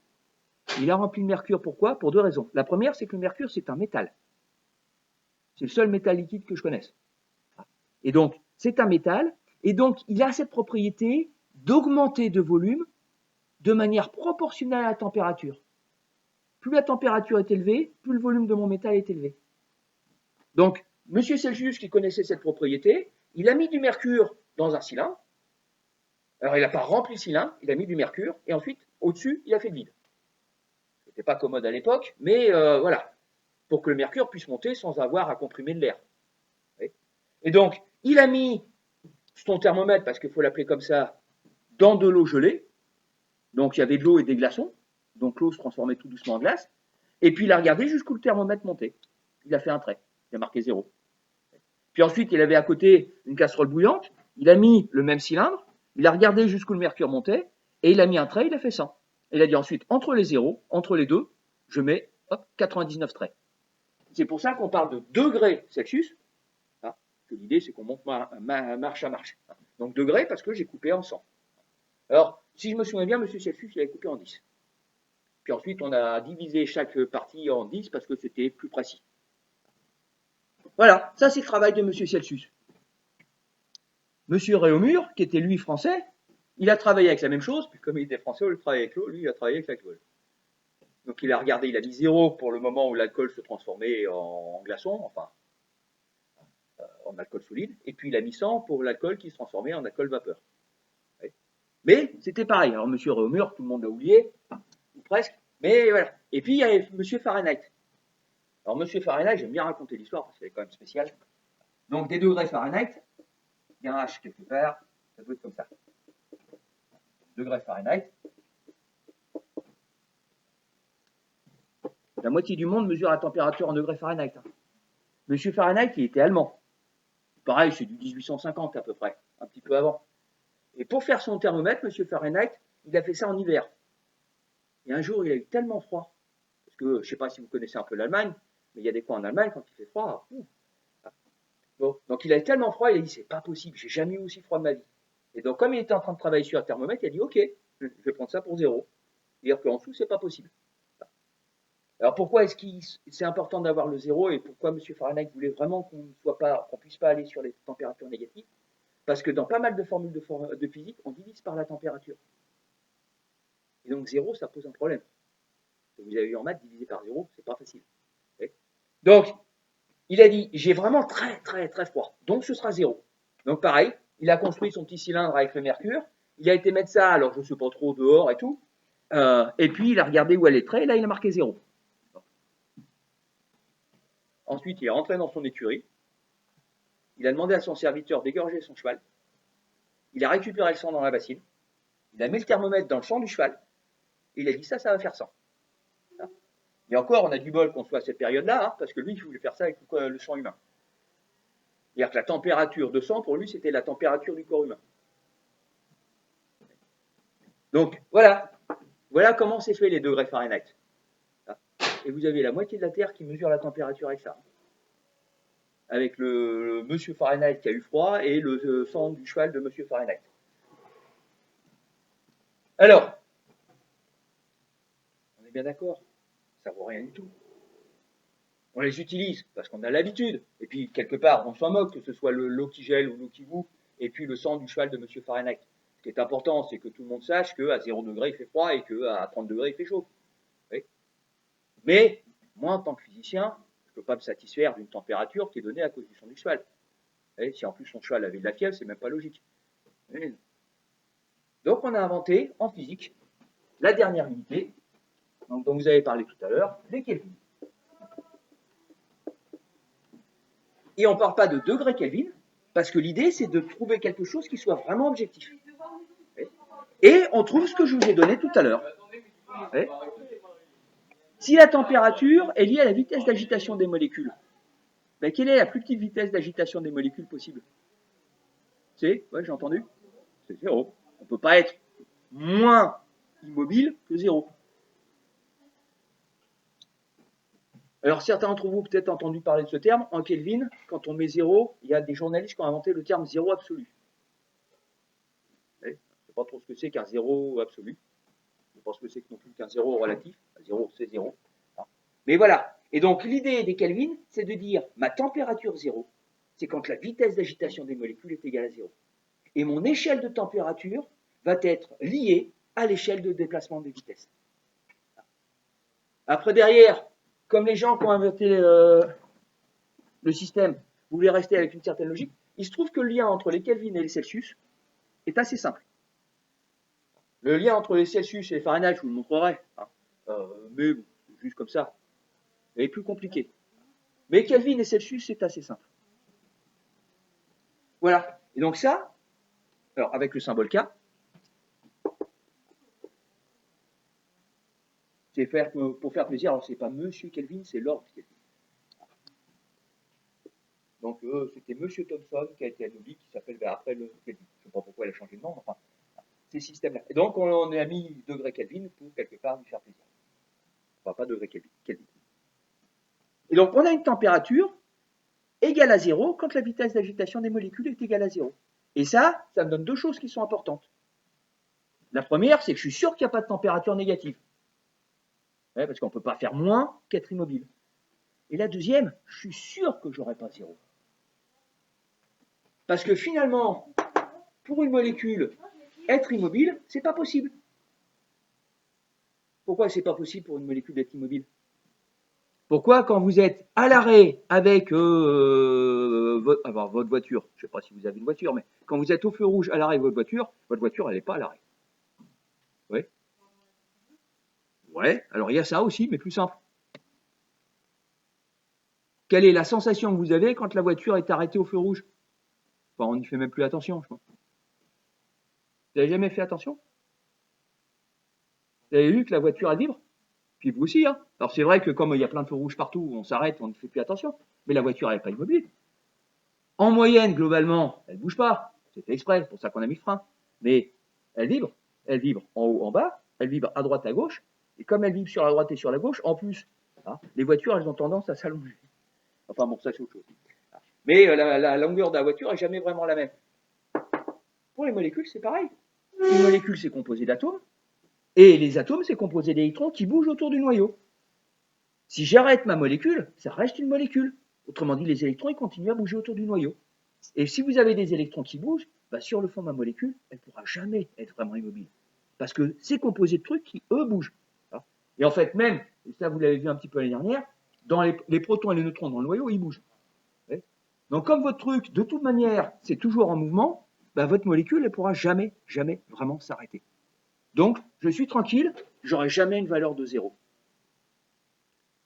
Il a rempli de mercure pourquoi? Pour deux raisons. La première, c'est que le mercure, c'est un métal. C'est le seul métal liquide que je connaisse. Et donc, c'est un métal, et donc il a cette propriété d'augmenter de volume de manière proportionnelle à la température. Plus la température est élevée, plus le volume de mon métal est élevé. Donc, M. Celsius, qui connaissait cette propriété, il a mis du mercure dans un cylindre. Alors, il n'a pas rempli le cylindre, il a mis du mercure, et ensuite, au-dessus, il a fait le vide. C'était pas commode à l'époque, mais voilà, pour que le mercure puisse monter sans avoir à comprimer de l'air. Et donc, il a mis son thermomètre, parce qu'il faut l'appeler comme ça, dans de l'eau gelée. Donc, il y avait de l'eau et des glaçons. Donc, l'eau se transformait tout doucement en glace. Et puis, il a regardé jusqu'où le thermomètre montait. Il a fait un trait. Il a marqué 0. Puis ensuite, il avait à côté une casserole bouillante. Il a mis le même cylindre. Il a regardé jusqu'où le mercure montait. Et il a mis un trait. Il a fait 100. Et il a dit ensuite, entre les 0, entre les deux, je mets 99 traits. C'est pour ça qu'on parle de degrés Celsius. L'idée, c'est qu'on monte marche à marche. Donc, degrés, parce que j'ai coupé en 100. Alors, si je me souviens bien, M. Celsius, il avait coupé en 10. Puis ensuite, on a divisé chaque partie en 10 parce que c'était plus précis. Voilà, ça c'est le travail de M. Celsius. M. Réaumur, qui était lui français, il a travaillé avec la même chose, puis comme il était français, au lieu de travailler avec l'eau, lui il a travaillé avec l'alcool. Donc il a regardé, il a mis 0 pour le moment où l'alcool se transformait en glaçon, enfin en alcool solide, et puis il a mis 100 pour l'alcool qui se transformait en alcool vapeur. Mais c'était pareil. Alors M. Réaumur, tout le monde l'a oublié, ou presque, mais voilà. Et puis il y a M. Fahrenheit. Alors M. Fahrenheit, j'aime bien raconter l'histoire parce qu'elle est quand même spéciale. Donc des degrés Fahrenheit, il y a un H quelque part, ça doit être comme ça. Degrés Fahrenheit. La moitié du monde mesure la température en degrés Fahrenheit. M. Fahrenheit, il était allemand. Pareil, c'est du 1850 à peu près, un petit peu avant. Et pour faire son thermomètre, M. Fahrenheit, il a fait ça en hiver. Et un jour, il a eu tellement froid, parce que je ne sais pas si vous connaissez un peu l'Allemagne, mais il y a des coins en Allemagne, quand il fait froid, bon, donc il a eu tellement froid, il a dit, c'est pas possible, j'ai jamais eu aussi froid de ma vie. Et donc, comme il était en train de travailler sur un thermomètre, il a dit, ok, je vais prendre ça pour 0. C'est-à-dire qu'en dessous, c'est pas possible. Alors pourquoi est-ce que c'est important d'avoir le 0 et pourquoi M. Fahrenheit voulait vraiment qu'on ne puisse pas aller sur les températures négatives? Parce que dans pas mal de formules de physique, on divise par la température. Et donc 0, ça pose un problème. Vous avez eu en maths, divisé par 0, c'est pas facile. Donc, il a dit, j'ai vraiment très très très froid, donc ce sera 0. Donc pareil, il a construit son petit cylindre avec le mercure, il a été mettre ça, alors je ne sais pas trop, dehors et tout, et puis il a regardé où elle est très, et là il a marqué 0. Ensuite, il est rentré dans son écurie, il a demandé à son serviteur d'égorger son cheval, il a récupéré le sang dans la bassine, il a mis le thermomètre dans le sang du cheval, et il a dit ça va faire 100. Et encore, on a du bol qu'on soit à cette période-là, parce que lui, il voulait faire ça avec le sang humain. C'est-à-dire que la température de sang, pour lui, c'était la température du corps humain. Donc, voilà. Voilà comment c'est fait les degrés Fahrenheit. Et vous avez la moitié de la Terre qui mesure la température avec ça. Avec le monsieur Fahrenheit qui a eu froid et le sang du cheval de monsieur Fahrenheit. Alors, on est bien d'accord, ça vaut rien du tout. On les utilise parce qu'on a l'habitude. Et puis, quelque part, on s'en moque, que ce soit l'eau qui gèle ou l'eau qui bout, et puis le sang du cheval de monsieur Fahrenheit. Ce qui est important, c'est que tout le monde sache qu'à 0 degré, il fait froid et qu'à 30 degrés, il fait chaud. Oui. Mais, moi, en tant que physicien, je ne peux pas me satisfaire d'une température qui est donnée à cause du sang du cheval. Et si en plus son cheval avait de la fièvre, c'est même pas logique. Et donc, on a inventé, en physique, la dernière unité, dont vous avez parlé tout à l'heure, les Kelvin. Et on ne parle pas de degrés Kelvin, parce que l'idée, c'est de trouver quelque chose qui soit vraiment objectif. Et on trouve ce que je vous ai donné tout à l'heure. Si la température est liée à la vitesse d'agitation des molécules, ben, quelle est la plus petite vitesse d'agitation des molécules possible? C'est, ouais, j'ai entendu, c'est 0. On ne peut pas être moins immobile que 0. Alors certains d'entre vous ont peut-être entendu parler de ce terme. En Kelvin, quand on met 0, il y a des journalistes qui ont inventé le terme 0 absolu. Je ne sais pas trop ce que c'est qu'un 0 absolu. Je ne sais pas ce que c'est non plus qu'un 0 relatif. 0, c'est 0. Mais voilà. Et donc l'idée des Kelvin, c'est de dire ma température 0, c'est quand la vitesse d'agitation des molécules est égale à 0. Et mon échelle de température va être liée à l'échelle de déplacement des vitesses. Après, derrière, comme les gens qui ont inventé le système voulaient rester avec une certaine logique, il se trouve que le lien entre les Kelvin et les Celsius est assez simple. Le lien entre les Celsius et les Fahrenheit, je vous le montrerai, mais juste comme ça, il est plus compliqué. Mais Kelvin et Celsius, c'est assez simple. Voilà. Et donc ça, alors avec le symbole K, c'est pour faire plaisir. Alors c'est pas Monsieur Kelvin, c'est Lord Kelvin. Donc c'était Monsieur Thomson qui a été anobli, qui s'appelle après le Kelvin. Je ne sais pas pourquoi il a changé de nom, enfin, ces systèmes-là. Et donc on a mis degré Kelvin pour quelque part lui faire plaisir. Enfin pas degré Kelvin. Et donc on a une température égale à 0 quand la vitesse d'agitation des molécules est égale à 0. Et ça me donne deux choses qui sont importantes. La première, c'est que je suis sûr qu'il n'y a pas de température négative. Ouais, parce qu'on ne peut pas faire moins qu'être immobile. Et la deuxième, je suis sûr que je n'aurai pas 0. Parce que finalement, pour une molécule, être immobile, c'est pas possible. Pourquoi c'est pas possible pour une molécule d'être immobile? Pourquoi quand vous êtes à l'arrêt avec votre voiture, je ne sais pas si vous avez une voiture, mais quand vous êtes au feu rouge à l'arrêt de votre voiture, elle n'est pas à l'arrêt. Oui. Ouais, alors il y a ça aussi, mais plus simple. Quelle est la sensation que vous avez quand la voiture est arrêtée au feu rouge? Enfin, on n'y fait même plus attention, je pense. Vous n'avez jamais fait attention? Vous avez vu que la voiture elle vibre? Puis vous aussi, hein. Alors c'est vrai que comme il y a plein de feux rouges partout, on s'arrête, on ne fait plus attention. Mais la voiture elle n'est pas immobile. En moyenne, globalement, elle ne bouge pas. C'est fait exprès, c'est pour ça qu'on a mis le frein. Mais elle vibre. Elle vibre en haut, en bas. Elle vibre à droite, à gauche. Et comme elle vibre sur la droite et sur la gauche, en plus, hein, les voitures, elles ont tendance à s'allonger. Enfin bon, ça c'est autre chose. Mais la longueur de la voiture n'est jamais vraiment la même. Pour les molécules, c'est pareil. Une molécule, c'est composé d'atomes. Et les atomes, c'est composé d'électrons qui bougent autour du noyau. Si j'arrête ma molécule, ça reste une molécule. Autrement dit, les électrons, ils continuent à bouger autour du noyau. Et si vous avez des électrons qui bougent, bah sur le fond de ma molécule, elle ne pourra jamais être vraiment immobile. Parce que c'est composé de trucs qui, eux, bougent. Et en fait, même, et ça vous l'avez vu un petit peu l'année dernière, dans les protons et les neutrons dans le noyau, ils bougent. Donc comme votre truc, de toute manière, c'est toujours en mouvement, bah, votre molécule, elle ne pourra jamais, jamais vraiment s'arrêter. Donc, je suis tranquille, j'aurai jamais une valeur de 0.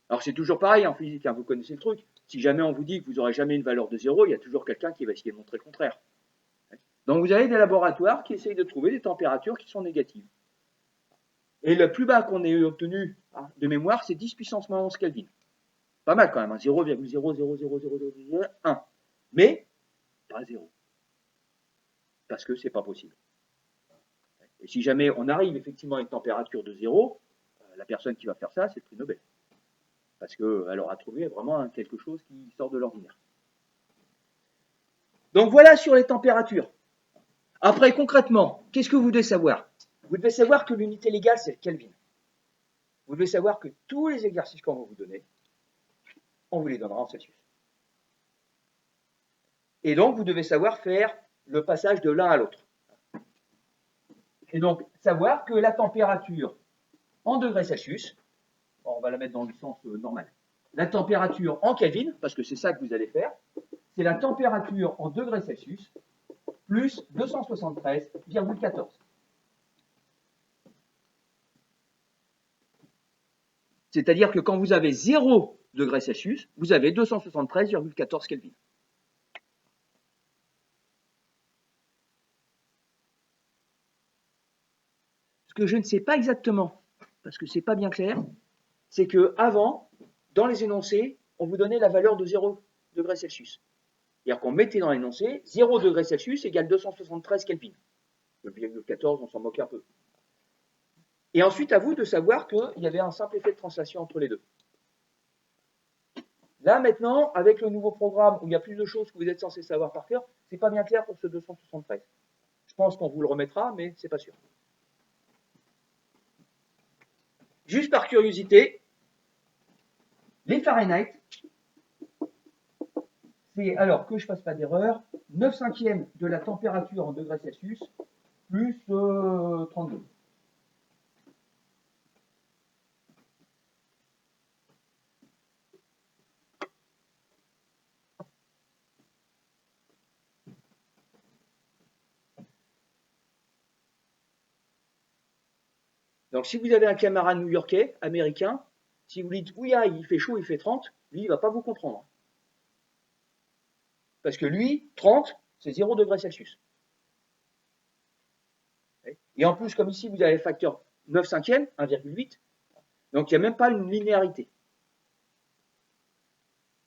Alors c'est toujours pareil en physique, hein, vous connaissez le truc. Si jamais on vous dit que vous n'aurez jamais une valeur de 0, il y a toujours quelqu'un qui va essayer de montrer le contraire. Donc vous avez des laboratoires qui essayent de trouver des températures qui sont négatives. Et le plus bas qu'on ait obtenu de mémoire, c'est 10 puissance moins 11 Kelvin. Pas mal quand même, hein, 0,0000001. Mais pas 0. Parce que c'est pas possible. Et si jamais on arrive effectivement à une température de 0, la personne qui va faire ça, c'est le prix Nobel. Parce qu'elle aura trouvé vraiment quelque chose qui sort de l'ordinaire. Donc voilà sur les températures. Après, concrètement, qu'est-ce que vous devez savoir? Vous devez savoir que l'unité légale, c'est le Kelvin. Vous devez savoir que tous les exercices qu'on va vous donner, on vous les donnera en Celsius. Et donc, vous devez savoir faire le passage de l'un à l'autre. Et donc, savoir que la température en degrés Celsius, on va la mettre dans le sens normal, la température en Kelvin, parce que c'est ça que vous allez faire, c'est la température en degrés Celsius plus 273,14. C'est-à-dire que quand vous avez 0 degrés Celsius, vous avez 273,14 Kelvin. Ce que je ne sais pas exactement, parce que ce n'est pas bien clair, c'est qu'avant, dans les énoncés, on vous donnait la valeur de 0 degrés Celsius. C'est-à-dire qu'on mettait dans l'énoncé 0 degrés Celsius égale 273 Kelvin. Le virgule 14, on s'en moque un peu. Et ensuite, à vous de savoir qu'il y avait un simple effet de translation entre les deux. Là, maintenant, avec le nouveau programme où il y a plus de choses que vous êtes censé savoir par cœur, c'est pas bien clair pour ce 273. Je pense qu'on vous le remettra, mais c'est pas sûr. Juste par curiosité, les Fahrenheit, c'est, alors que je fasse pas d'erreur, 9/5 de la température en degrés Celsius plus 32. Donc, si vous avez un camarade new-yorkais, américain, si vous lui dites, oui, il fait chaud, il fait 30, lui, il va pas vous comprendre. Parce que lui, 30, c'est 0 degrés Celsius. Et en plus, comme ici, vous avez le facteur 9/5, 1,8, donc il n'y a même pas une linéarité.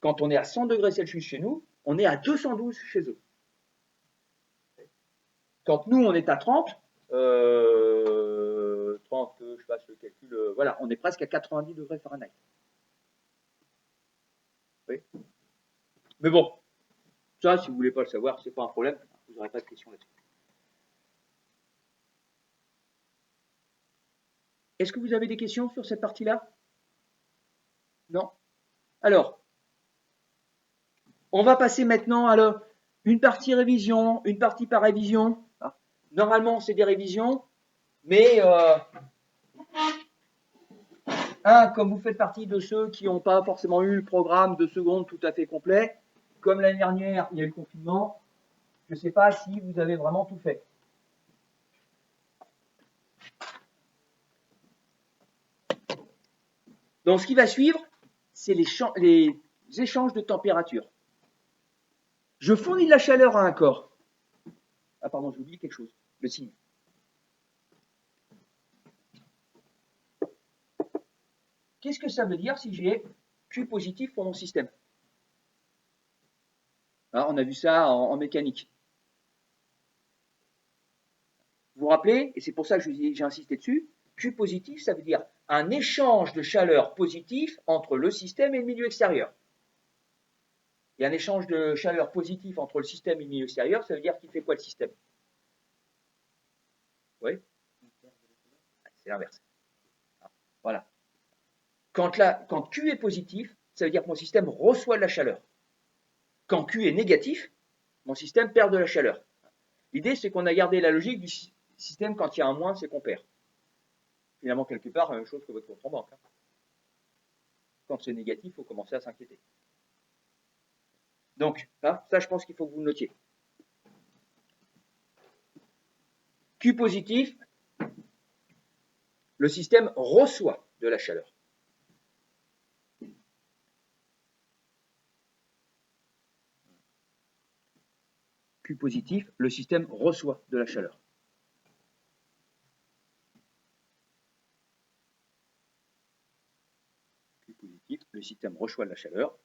Quand on est à 100 degrés Celsius chez nous, on est à 212 chez eux. Quand nous, on est à 30, 30, que je fasse le calcul, voilà, on est presque à 90 degrés Fahrenheit. Oui. Mais bon, ça, si vous ne voulez pas le savoir, c'est pas un problème, vous n'aurez pas de questions là-dessus. Est-ce que vous avez des questions sur cette partie-là? Non? Alors, on va passer maintenant à une partie révision, une partie par révision. Normalement, c'est des révisions, mais comme vous faites partie de ceux qui n'ont pas forcément eu le programme de seconde tout à fait complet, comme l'année dernière, il y a eu le confinement, je ne sais pas si vous avez vraiment tout fait. Donc, ce qui va suivre, c'est les échanges de température. Je fournis de la chaleur à un corps. Ah, pardon, j'ai oublié quelque chose. Le signe. Qu'est-ce que ça veut dire si j'ai Q positif pour mon système? Alors, on a vu ça en mécanique. Vous vous rappelez, et c'est pour ça que j'ai insisté dessus, Q positif, ça veut dire un échange de chaleur positif entre le système et le milieu extérieur. Et un échange de chaleur positif entre le système et le milieu extérieur, ça veut dire qu'il fait quoi le système? Oui, c'est l'inverse. Voilà. Quand Q est positif, ça veut dire que mon système reçoit de la chaleur. Quand Q est négatif, mon système perd de la chaleur. L'idée, c'est qu'on a gardé la logique du système, quand il y a un moins, c'est qu'on perd. Finalement, quelque part, la même chose que votre compte en banque. Quand c'est négatif, il faut commencer à s'inquiéter. Donc, ça, je pense qu'il faut que vous le notiez. Q positif, le système reçoit de la chaleur. Q positif, le système reçoit de la chaleur. Q positif, le système reçoit de la chaleur.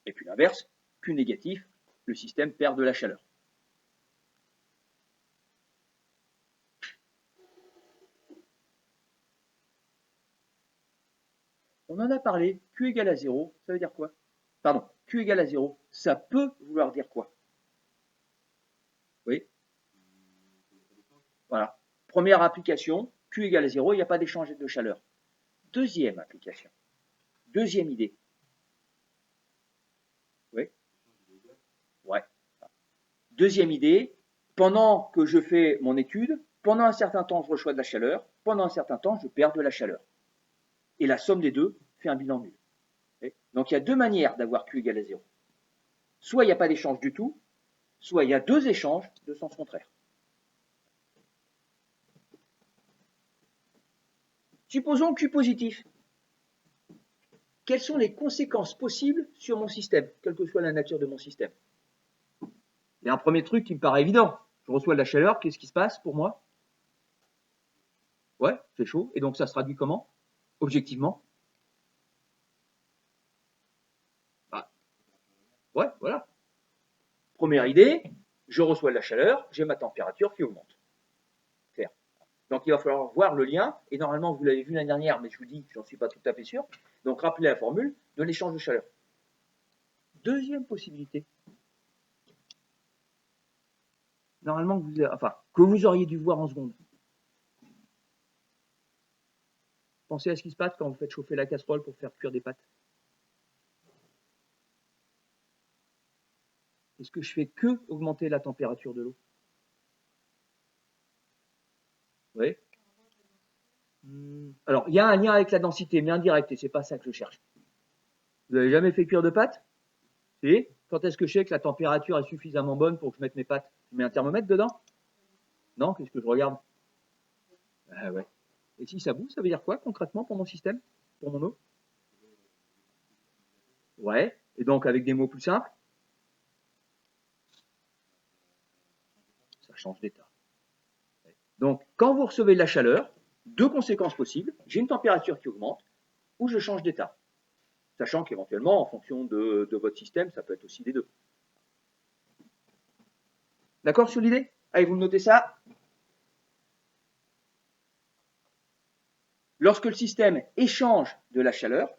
Et puis l'inverse, Q négatif, le système perd de la chaleur. On en a parlé, Q égale à 0, ça veut dire quoi? Pardon, Q égale à 0, ça peut vouloir dire quoi? Oui. Voilà. Première application, Q égale à 0, il n'y a pas d'échange de chaleur. Deuxième application. Deuxième idée. Oui. Ouais. Deuxième idée, pendant que je fais mon étude, pendant un certain temps, je reçois de la chaleur, pendant un certain temps, je perds de la chaleur. Et la somme des deux fait un bilan nul. Donc il y a deux manières d'avoir Q égale à 0. Soit il n'y a pas d'échange du tout, soit il y a deux échanges de sens contraire. Supposons Q positif. Quelles sont les conséquences possibles sur mon système, quelle que soit la nature de mon système? Il y a un premier truc qui me paraît évident. Je reçois de la chaleur, qu'est-ce qui se passe pour moi? Ouais, c'est chaud. Et donc ça se traduit comment? Objectivement? Ah, ouais, voilà. Première idée, je reçois de la chaleur, j'ai ma température qui augmente. Clair. Donc il va falloir voir le lien, et normalement vous l'avez vu l'année dernière, mais je vous dis, j'en suis pas tout à fait sûr. Donc rappelez la formule de l'échange de chaleur. Deuxième possibilité, normalement que vous auriez dû voir en seconde. Pensez à ce qui se passe quand vous faites chauffer la casserole pour faire cuire des pâtes. Est-ce que je fais que augmenter la température de l'eau? Oui. Alors, il y a un lien avec la densité, mais indirect, et c'est pas ça que je cherche. Vous n'avez jamais fait cuire de pâtes? Si. Quand est-ce que je sais que la température est suffisamment bonne pour que je mette mes pâtes? Je mets un thermomètre dedans? Non, qu'est-ce que je regarde? Ah ouais. Et si ça bout, ça veut dire quoi concrètement pour mon système? Pour mon eau? Ouais. Et donc, avec des mots plus simples, ça change d'état. Donc, quand vous recevez de la chaleur, deux conséquences possibles. J'ai une température qui augmente ou je change d'état. Sachant qu'éventuellement, en fonction de votre système, ça peut être aussi les deux. D'accord sur l'idée? Allez, vous me notez ça. Lorsque le système échange de la chaleur,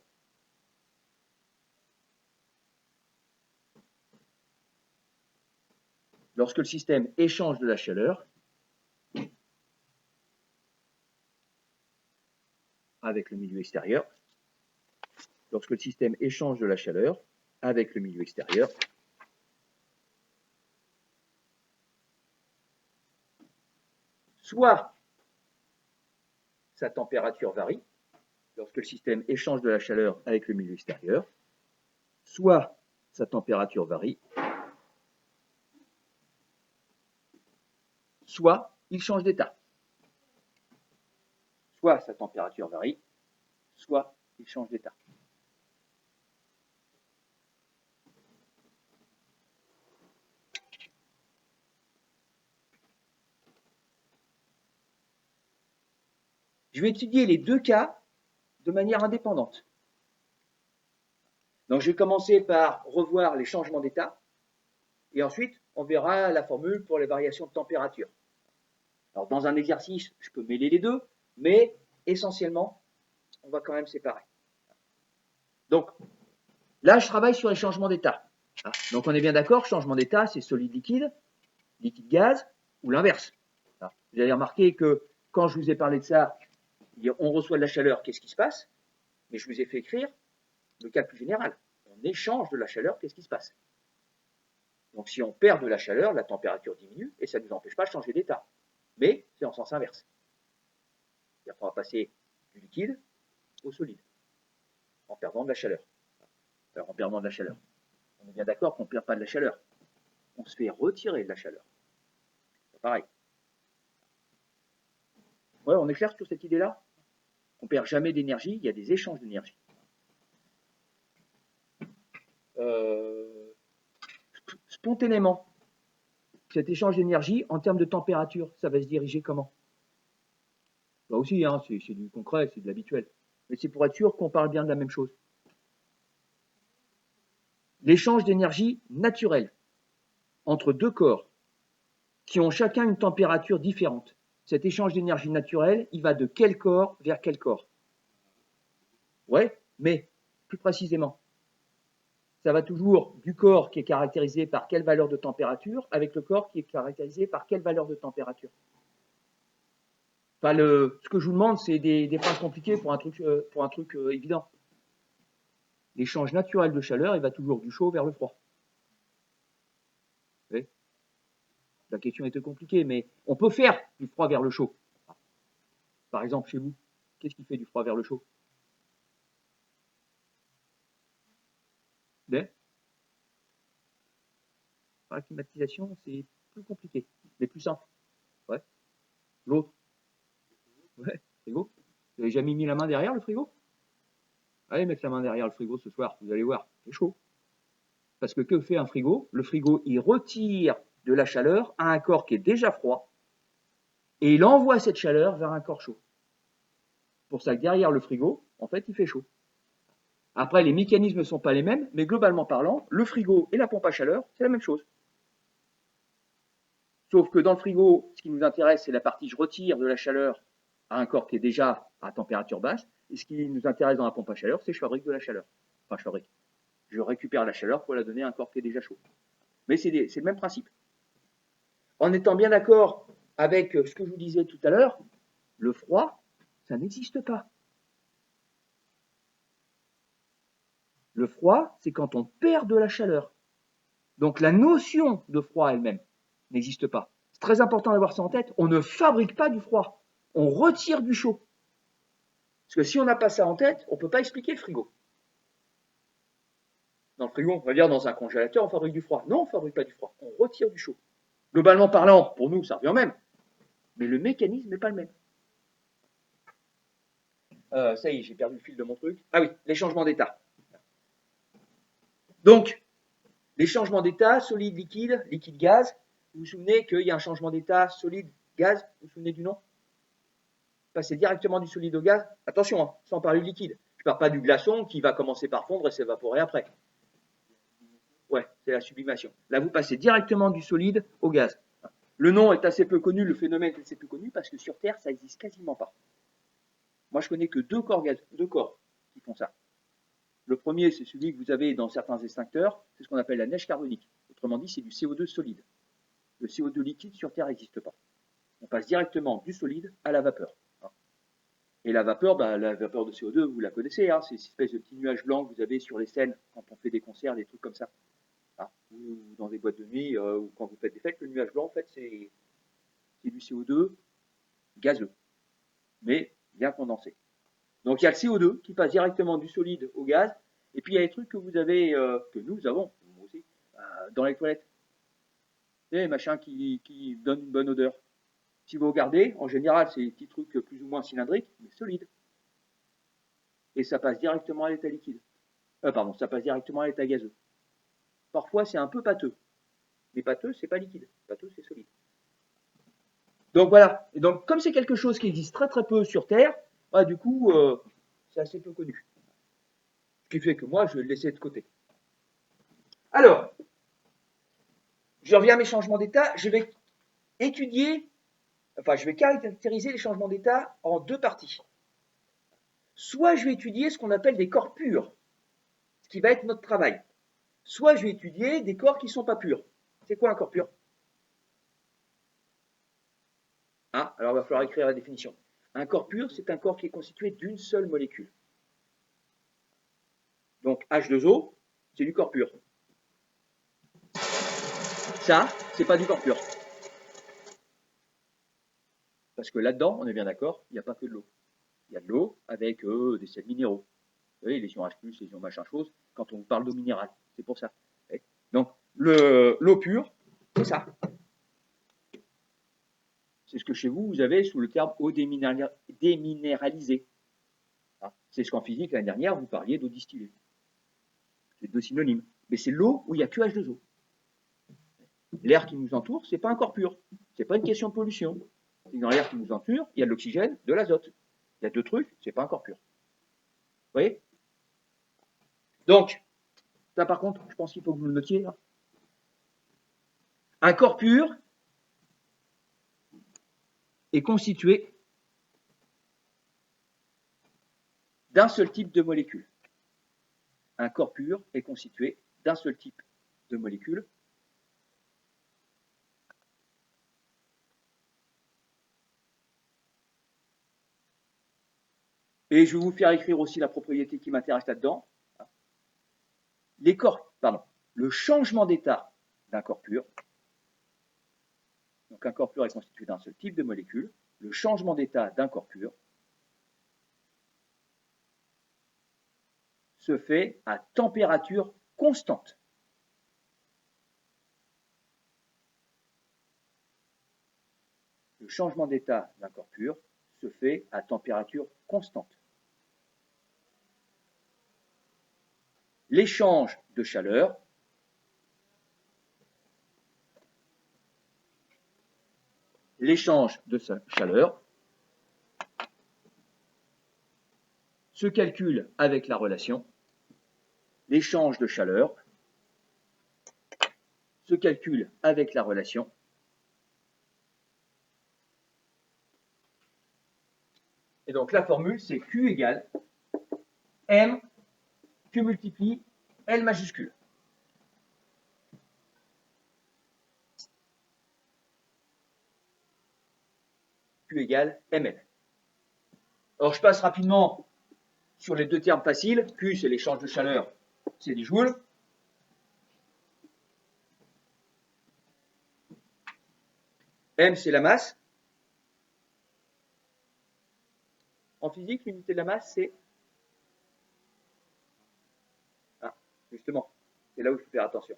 avec le milieu extérieur, soit sa température varie, lorsque le système échange de la chaleur avec le milieu extérieur, soit sa température varie, soit il change d'état. Soit sa température varie, soit il change d'état. Je vais étudier les deux cas de manière indépendante. Donc, je vais commencer par revoir les changements d'état, et ensuite, on verra la formule pour les variations de température. Alors, dans un exercice, je peux mêler les deux, mais essentiellement, on va quand même séparer. Donc, là, je travaille sur les changements d'état. Donc, on est bien d'accord, changement d'état, c'est solide-liquide, liquide-gaz, ou l'inverse. Vous avez remarqué que quand je vous ai parlé de ça, on reçoit de la chaleur, qu'est-ce qui se passe? Mais je vous ai fait écrire le cas plus général. On échange de la chaleur, qu'est-ce qui se passe? Donc, si on perd de la chaleur, la température diminue et ça ne nous empêche pas de changer d'état. Mais c'est en sens inverse. C'est-à-dire qu'on va passer du liquide au solide en perdant de la chaleur. Alors, en perdant de la chaleur. On est bien d'accord qu'on ne perd pas de la chaleur. On se fait retirer de la chaleur. C'est pareil. Ouais, on est clair sur cette idée-là? On ne perd jamais d'énergie, il y a des échanges d'énergie. Spontanément, cet échange d'énergie, en termes de température, ça va se diriger comment? Là aussi, hein, c'est du concret, c'est de l'habituel. Mais c'est pour être sûr qu'on parle bien de la même chose. L'échange d'énergie naturelle entre deux corps qui ont chacun une température différente. Cet échange d'énergie naturelle, il va de quel corps vers quel corps? Ouais, mais plus précisément, ça va toujours du corps qui est caractérisé par quelle valeur de température avec le corps qui est caractérisé par quelle valeur de température. Enfin, ce que je vous demande, c'est des phrases compliquées pour un truc évident. L'échange naturel de chaleur, il va toujours du chaud vers le froid. Oui. La question était compliquée, mais on peut faire du froid vers le chaud. Par exemple, chez vous, qu'est-ce qui fait du froid vers le chaud? La climatisation, c'est plus compliqué, mais plus simple. Ouais. L'autre? Ouais, frigo. Vous n'avez jamais mis la main derrière le frigo? Allez mettre la main derrière le frigo ce soir, vous allez voir, c'est chaud. Parce que fait un frigo? Le frigo, il retire de la chaleur à un corps qui est déjà froid et il envoie cette chaleur vers un corps chaud. Pour ça que derrière le frigo, en fait, il fait chaud. Après, les mécanismes ne sont pas les mêmes, mais globalement parlant, le frigo et la pompe à chaleur, c'est la même chose. Sauf que dans le frigo, ce qui nous intéresse, c'est la partie je retire de la chaleur à un corps qui est déjà à température basse. Et ce qui nous intéresse dans la pompe à chaleur, c'est je fabrique de la chaleur. Enfin, je récupère la chaleur pour la donner à un corps qui est déjà chaud. Mais c'est le même principe. En étant bien d'accord avec ce que je vous disais tout à l'heure, le froid, ça n'existe pas. Le froid, c'est quand on perd de la chaleur. Donc la notion de froid elle-même n'existe pas. C'est très important d'avoir ça en tête. On ne fabrique pas du froid. On retire du chaud. Parce que si on n'a pas ça en tête, on ne peut pas expliquer le frigo. Dans le frigo, on va dire dans un congélateur, on fabrique du froid. Non, on ne fabrique pas du froid. On retire du chaud. Globalement parlant, pour nous, ça revient au même. Mais le mécanisme n'est pas le même. Ça y est, j'ai perdu le fil de mon truc. Ah oui, les changements d'état. Donc, les changements d'état, solide, liquide, liquide, gaz. Vous vous souvenez qu'il y a un changement d'état solide, gaz. Vous vous souvenez du nom? Passer directement du solide au gaz. Attention, hein, sans parler du liquide. Je ne parle pas du glaçon qui va commencer par fondre et s'évaporer après. Ouais, c'est la sublimation. Là, vous passez directement du solide au gaz. Le nom est assez peu connu, le phénomène est assez peu connu parce que sur Terre, ça n'existe quasiment pas. Moi, je connais que deux corps qui font ça. Le premier, c'est celui que vous avez dans certains extincteurs, c'est ce qu'on appelle la neige carbonique. Autrement dit, c'est du CO2 solide. Le CO2 liquide sur Terre n'existe pas. On passe directement du solide à la vapeur. Et la vapeur de CO2, vous la connaissez, hein, c'est cette espèce de petits nuages blancs que vous avez sur les scènes quand on fait des concerts, des trucs comme ça. Ou dans des boîtes de nuit, ou quand vous faites des fêtes, le nuage blanc, en fait, c'est du CO2 gazeux, mais bien condensé. Donc il y a le CO2 qui passe directement du solide au gaz, et puis il y a les trucs que vous avez, que nous avons, moi aussi, dans les toilettes. Les machins qui donnent une bonne odeur. Si vous regardez, en général, c'est des petits trucs plus ou moins cylindriques, mais solides. Et ça passe directement à l'état liquide. Ça passe directement à l'état gazeux. Parfois, c'est un peu pâteux. Mais pâteux, c'est pas liquide. Pâteux, c'est solide. Donc voilà. Et donc, comme c'est quelque chose qui existe très très peu sur Terre, du coup, c'est assez peu connu. Ce qui fait que moi, je vais le laisser de côté. Alors, je reviens à mes changements d'état. Je vais caractériser les changements d'état en deux parties. Soit je vais étudier ce qu'on appelle des corps purs, ce qui va être notre travail. Soit je vais étudier des corps qui ne sont pas purs. C'est quoi un corps pur? Alors il va falloir écrire la définition. Un corps pur, c'est un corps qui est constitué d'une seule molécule. Donc H2O, c'est du corps pur. Ça, c'est pas du corps pur. Parce que là-dedans, on est bien d'accord, il n'y a pas que de l'eau. Il y a de l'eau avec des sels minéraux. Vous voyez, les ions H+, les ions machin chose, quand on vous parle d'eau minérale. C'est pour ça. Donc, l'eau pure, c'est ça. C'est ce que chez vous, vous avez sous le terme eau déminéralisée. C'est ce qu'en physique, l'année dernière, vous parliez d'eau distillée. C'est deux synonymes. Mais c'est l'eau où il n'y a que H2O. L'air qui nous entoure, ce n'est pas un corps pur. Ce n'est pas une question de pollution. Dans l'air qui nous entoure, il y a de l'oxygène, de l'azote. Il y a deux trucs, ce n'est pas un corps pur. Vous voyez? Donc, ça par contre, je pense qu'il faut que vous le notiez. Là. Un corps pur est constitué d'un seul type de molécule. Un corps pur est constitué d'un seul type de molécule. Et je vais vous faire écrire aussi la propriété qui m'intéresse là-dedans. Le changement d'état d'un corps pur. Donc un corps pur est constitué d'un seul type de molécule. Le changement d'état d'un corps pur se fait à température constante. Le changement d'état d'un corps pur se fait à température constante. L'échange de chaleur se calcule avec la relation. L'échange de chaleur se calcule avec la relation Et donc la formule, c'est Q égale M Q multiplie L majuscule. Q égale ML. Alors je passe rapidement sur les deux termes faciles. Q, c'est l'échange de chaleur, c'est des joules. M, c'est la masse. En physique, l'unité de la masse, c'est... Ah, justement, c'est là où il faut faire attention.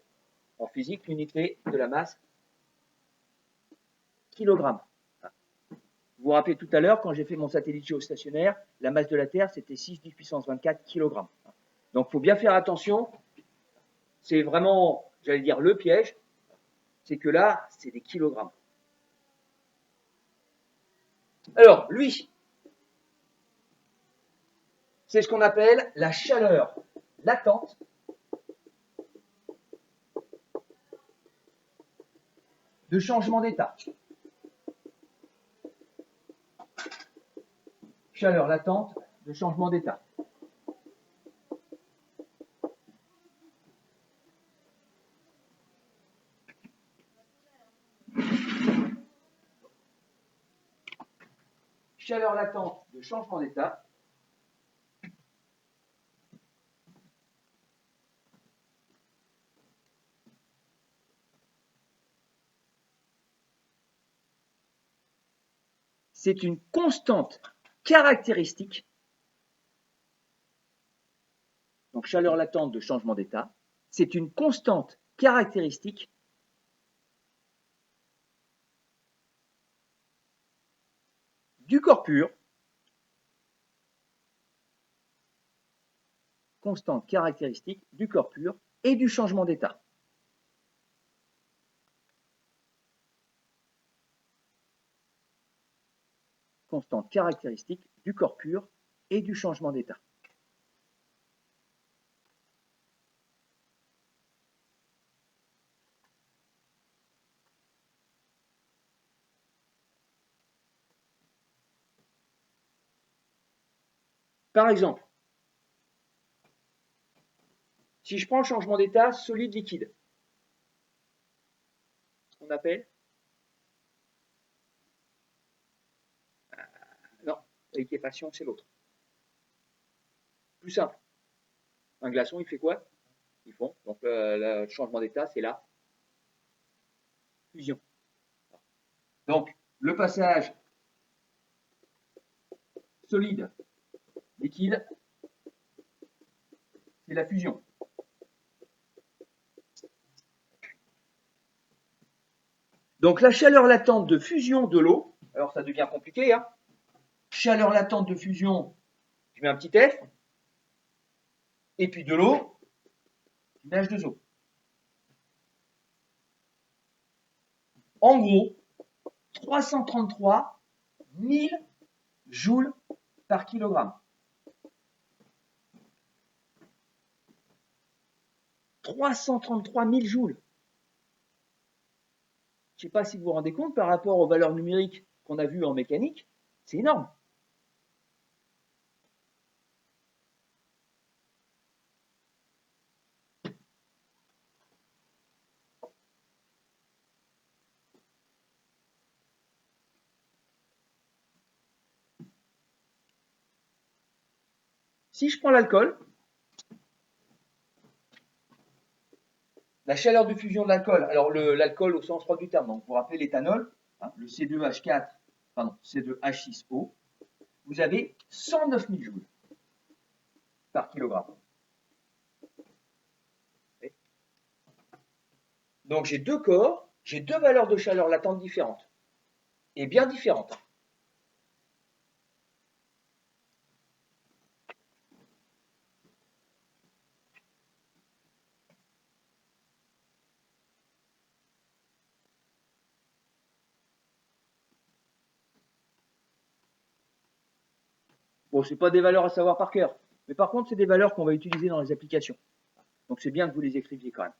En physique, l'unité de la masse, kilogramme. Vous vous rappelez tout à l'heure, quand j'ai fait mon satellite géostationnaire, la masse de la Terre, c'était 6 × 10⁻24 kg. Donc, il faut bien faire attention. C'est vraiment, j'allais dire, le piège. C'est que là, c'est des kilogrammes. Alors, lui, c'est ce qu'on appelle la chaleur latente de changement d'état. Chaleur latente de changement d'état. Chaleur latente de changement d'état. C'est une constante caractéristique. Donc, chaleur latente de changement d'état, c'est une constante caractéristique du corps pur, constante caractéristique du corps pur et du changement d'état. Constante caractéristique du corps pur et du changement d'état. Par exemple, si je prends le changement d'état solide-liquide, on appelle non, la liquéfaction, c'est l'autre. Plus simple. Un glaçon, il fait quoi? Ils font. Donc, le changement d'état, c'est la fusion. Donc, le passage solide-liquide, c'est la fusion. Donc, la chaleur latente de fusion de l'eau, alors ça devient compliqué, hein. Chaleur latente de fusion, je mets un petit F, et puis de l'eau, je mets H2O. En gros, 333 000 joules par kilogramme. 333 000 joules. Je ne sais pas si vous vous rendez compte par rapport aux valeurs numériques qu'on a vues en mécanique, c'est énorme. Si je prends l'alcool, la chaleur de fusion de l'alcool, alors l'alcool au sens propre du terme, donc vous vous rappelez l'éthanol, hein, le C2H4, pardon, C2H6O, vous avez 109 000 joules par kilogramme. Donc j'ai deux corps, j'ai deux valeurs de chaleur latente différentes, et bien différentes. Bon, ce n'est pas des valeurs à savoir par cœur, mais par contre, c'est des valeurs qu'on va utiliser dans les applications. Donc c'est bien que vous les écriviez quand même.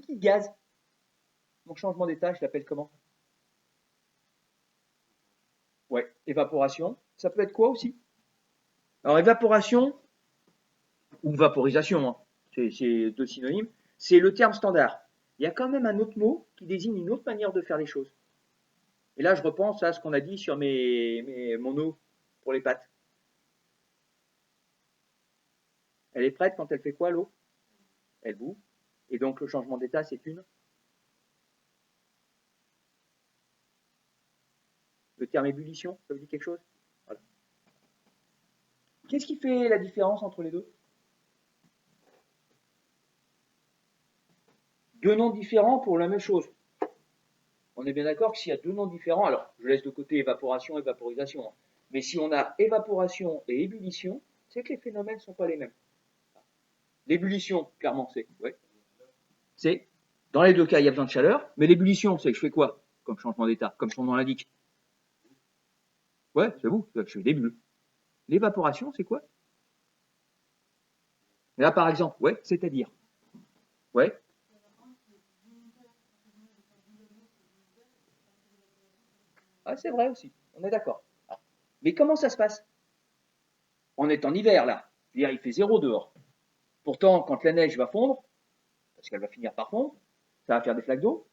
liquide gaz. Mon changement d'état, je l'appelle comment? Ouais, évaporation. Ça peut être quoi aussi? Alors, évaporation ou vaporisation, hein, c'est deux synonymes, c'est le terme standard. Il y a quand même un autre mot qui désigne une autre manière de faire les choses. Et là, je repense à ce qu'on a dit sur mon eau pour les pâtes. Elle est prête quand elle fait quoi, l'eau? Elle bout. Et donc, le changement d'état, c'est une. Le terme ébullition, ça vous dit quelque chose? Voilà. Qu'est-ce qui fait la différence entre les deux? Deux noms différents pour la même chose. On est bien d'accord que s'il y a deux noms différents, alors je laisse de côté évaporation et vaporisation, hein, mais si on a évaporation et ébullition, c'est que les phénomènes ne sont pas les mêmes. L'ébullition, clairement, c'est, dans les deux cas, il y a besoin de chaleur, mais l'ébullition, c'est que je fais quoi comme changement d'état, comme son nom l'indique? Ouais, c'est vous, je fais des bulles. L'évaporation, c'est quoi? Là, par exemple, ouais, c'est-à-dire, ouais, ah, c'est vrai aussi, on est d'accord. Mais comment ça se passe? On est en hiver, là. Il fait 0 dehors. Pourtant, quand la neige va fondre, parce qu'elle va finir par fondre, ça va faire des flaques d'eau,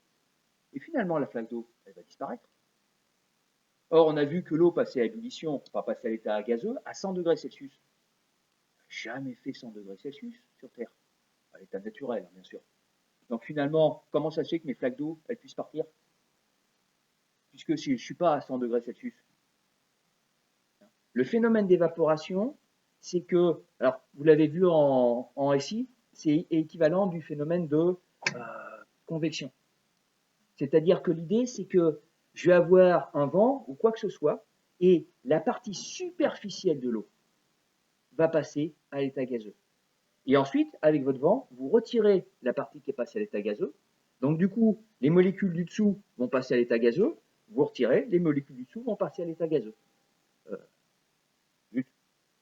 et finalement, la flaque d'eau, elle va disparaître. Or, on a vu que l'eau passait à ébullition, pas passer à l'état gazeux, à 100 degrés Celsius. Jamais fait 100 degrés Celsius sur Terre, à l'état naturel, bien sûr. Donc finalement, comment ça se fait que mes flaques d'eau, elles puissent partir? Puisque si je ne suis pas à 100 degrés Celsius. Le phénomène d'évaporation, c'est que, alors vous l'avez vu en SI, c'est équivalent du phénomène de convection. C'est-à-dire que l'idée, c'est que je vais avoir un vent ou quoi que ce soit, et la partie superficielle de l'eau va passer à l'état gazeux. Et ensuite, avec votre vent, vous retirez la partie qui est passée à l'état gazeux. Donc du coup, les molécules du dessous vont passer à l'état gazeux, vous retirez, les molécules du dessous vont passer à l'état gazeux.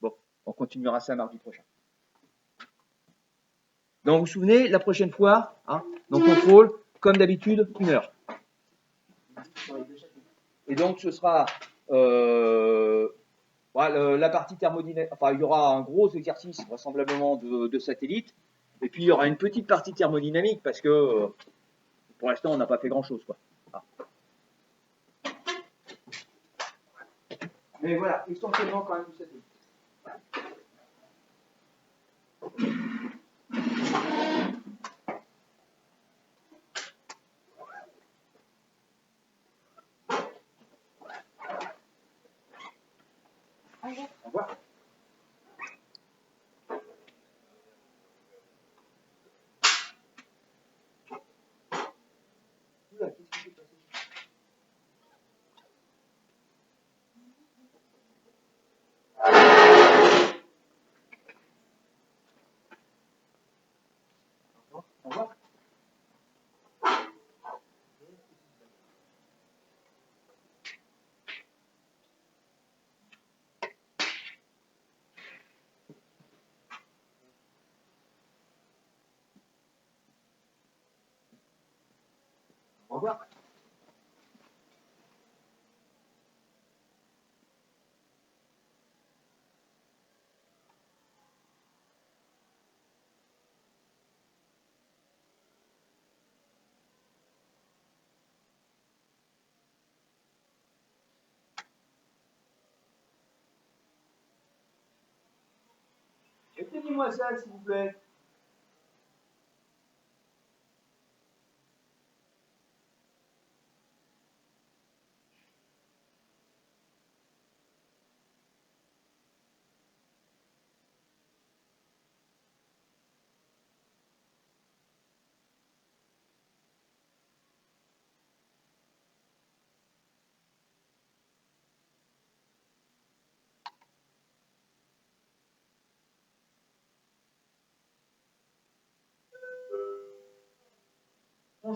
Bon, on continuera ça mardi prochain. Donc vous vous souvenez, la prochaine fois, hein, donc contrôle, comme d'habitude, 1 heure. Et donc ce sera voilà, la partie thermodynamique, enfin il y aura un gros exercice vraisemblablement de satellite, et puis il y aura une petite partie thermodynamique, parce que pour l'instant on n'a pas fait grand chose, quoi. Ah. Mais voilà, essentiellement quand même du satellite. Au revoir. Oula, qu'est-ce qui s'est passé? Au revoir. Au revoir. Éteignez-moi ça, s'il vous plaît.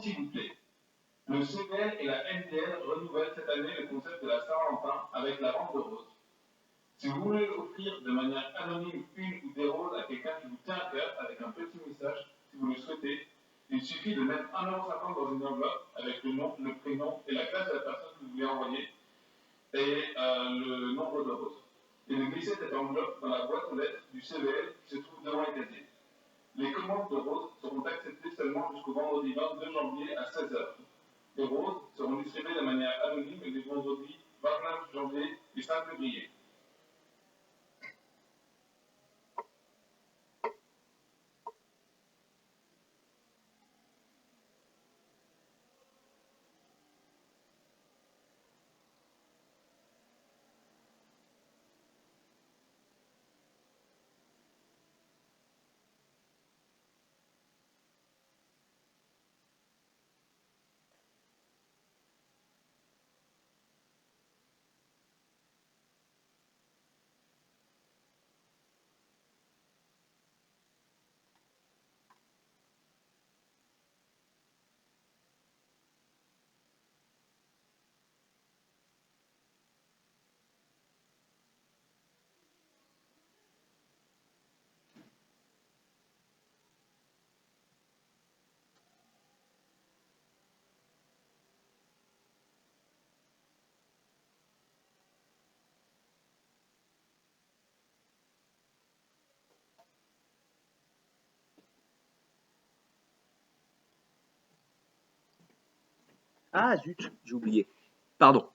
S'il vous plaît. Le CPL et la NTL renouvellent cette année le concept de la Saint-Valentin avec la vente de roses. Si vous voulez offrir de manière anonyme une ou des roses à quelqu'un qui vous tient à cœur avec un petit message, si vous le souhaitez, il suffit de mettre 1,50 € dans une enveloppe avec le nom, le prénom et la classe de la personne que vous voulez envoyer et le nombre de roses. Et de glisser cette enveloppe dans la boîte aux lettres du CVL qui se trouve devant les casiers. Les commandes de roses seront acceptées seulement jusqu'au vendredi 22 janvier à 16 h. Les roses seront distribuées de manière anonyme les vendredis 29 janvier et 5 février. Ah zut, j'ai oublié. Pardon.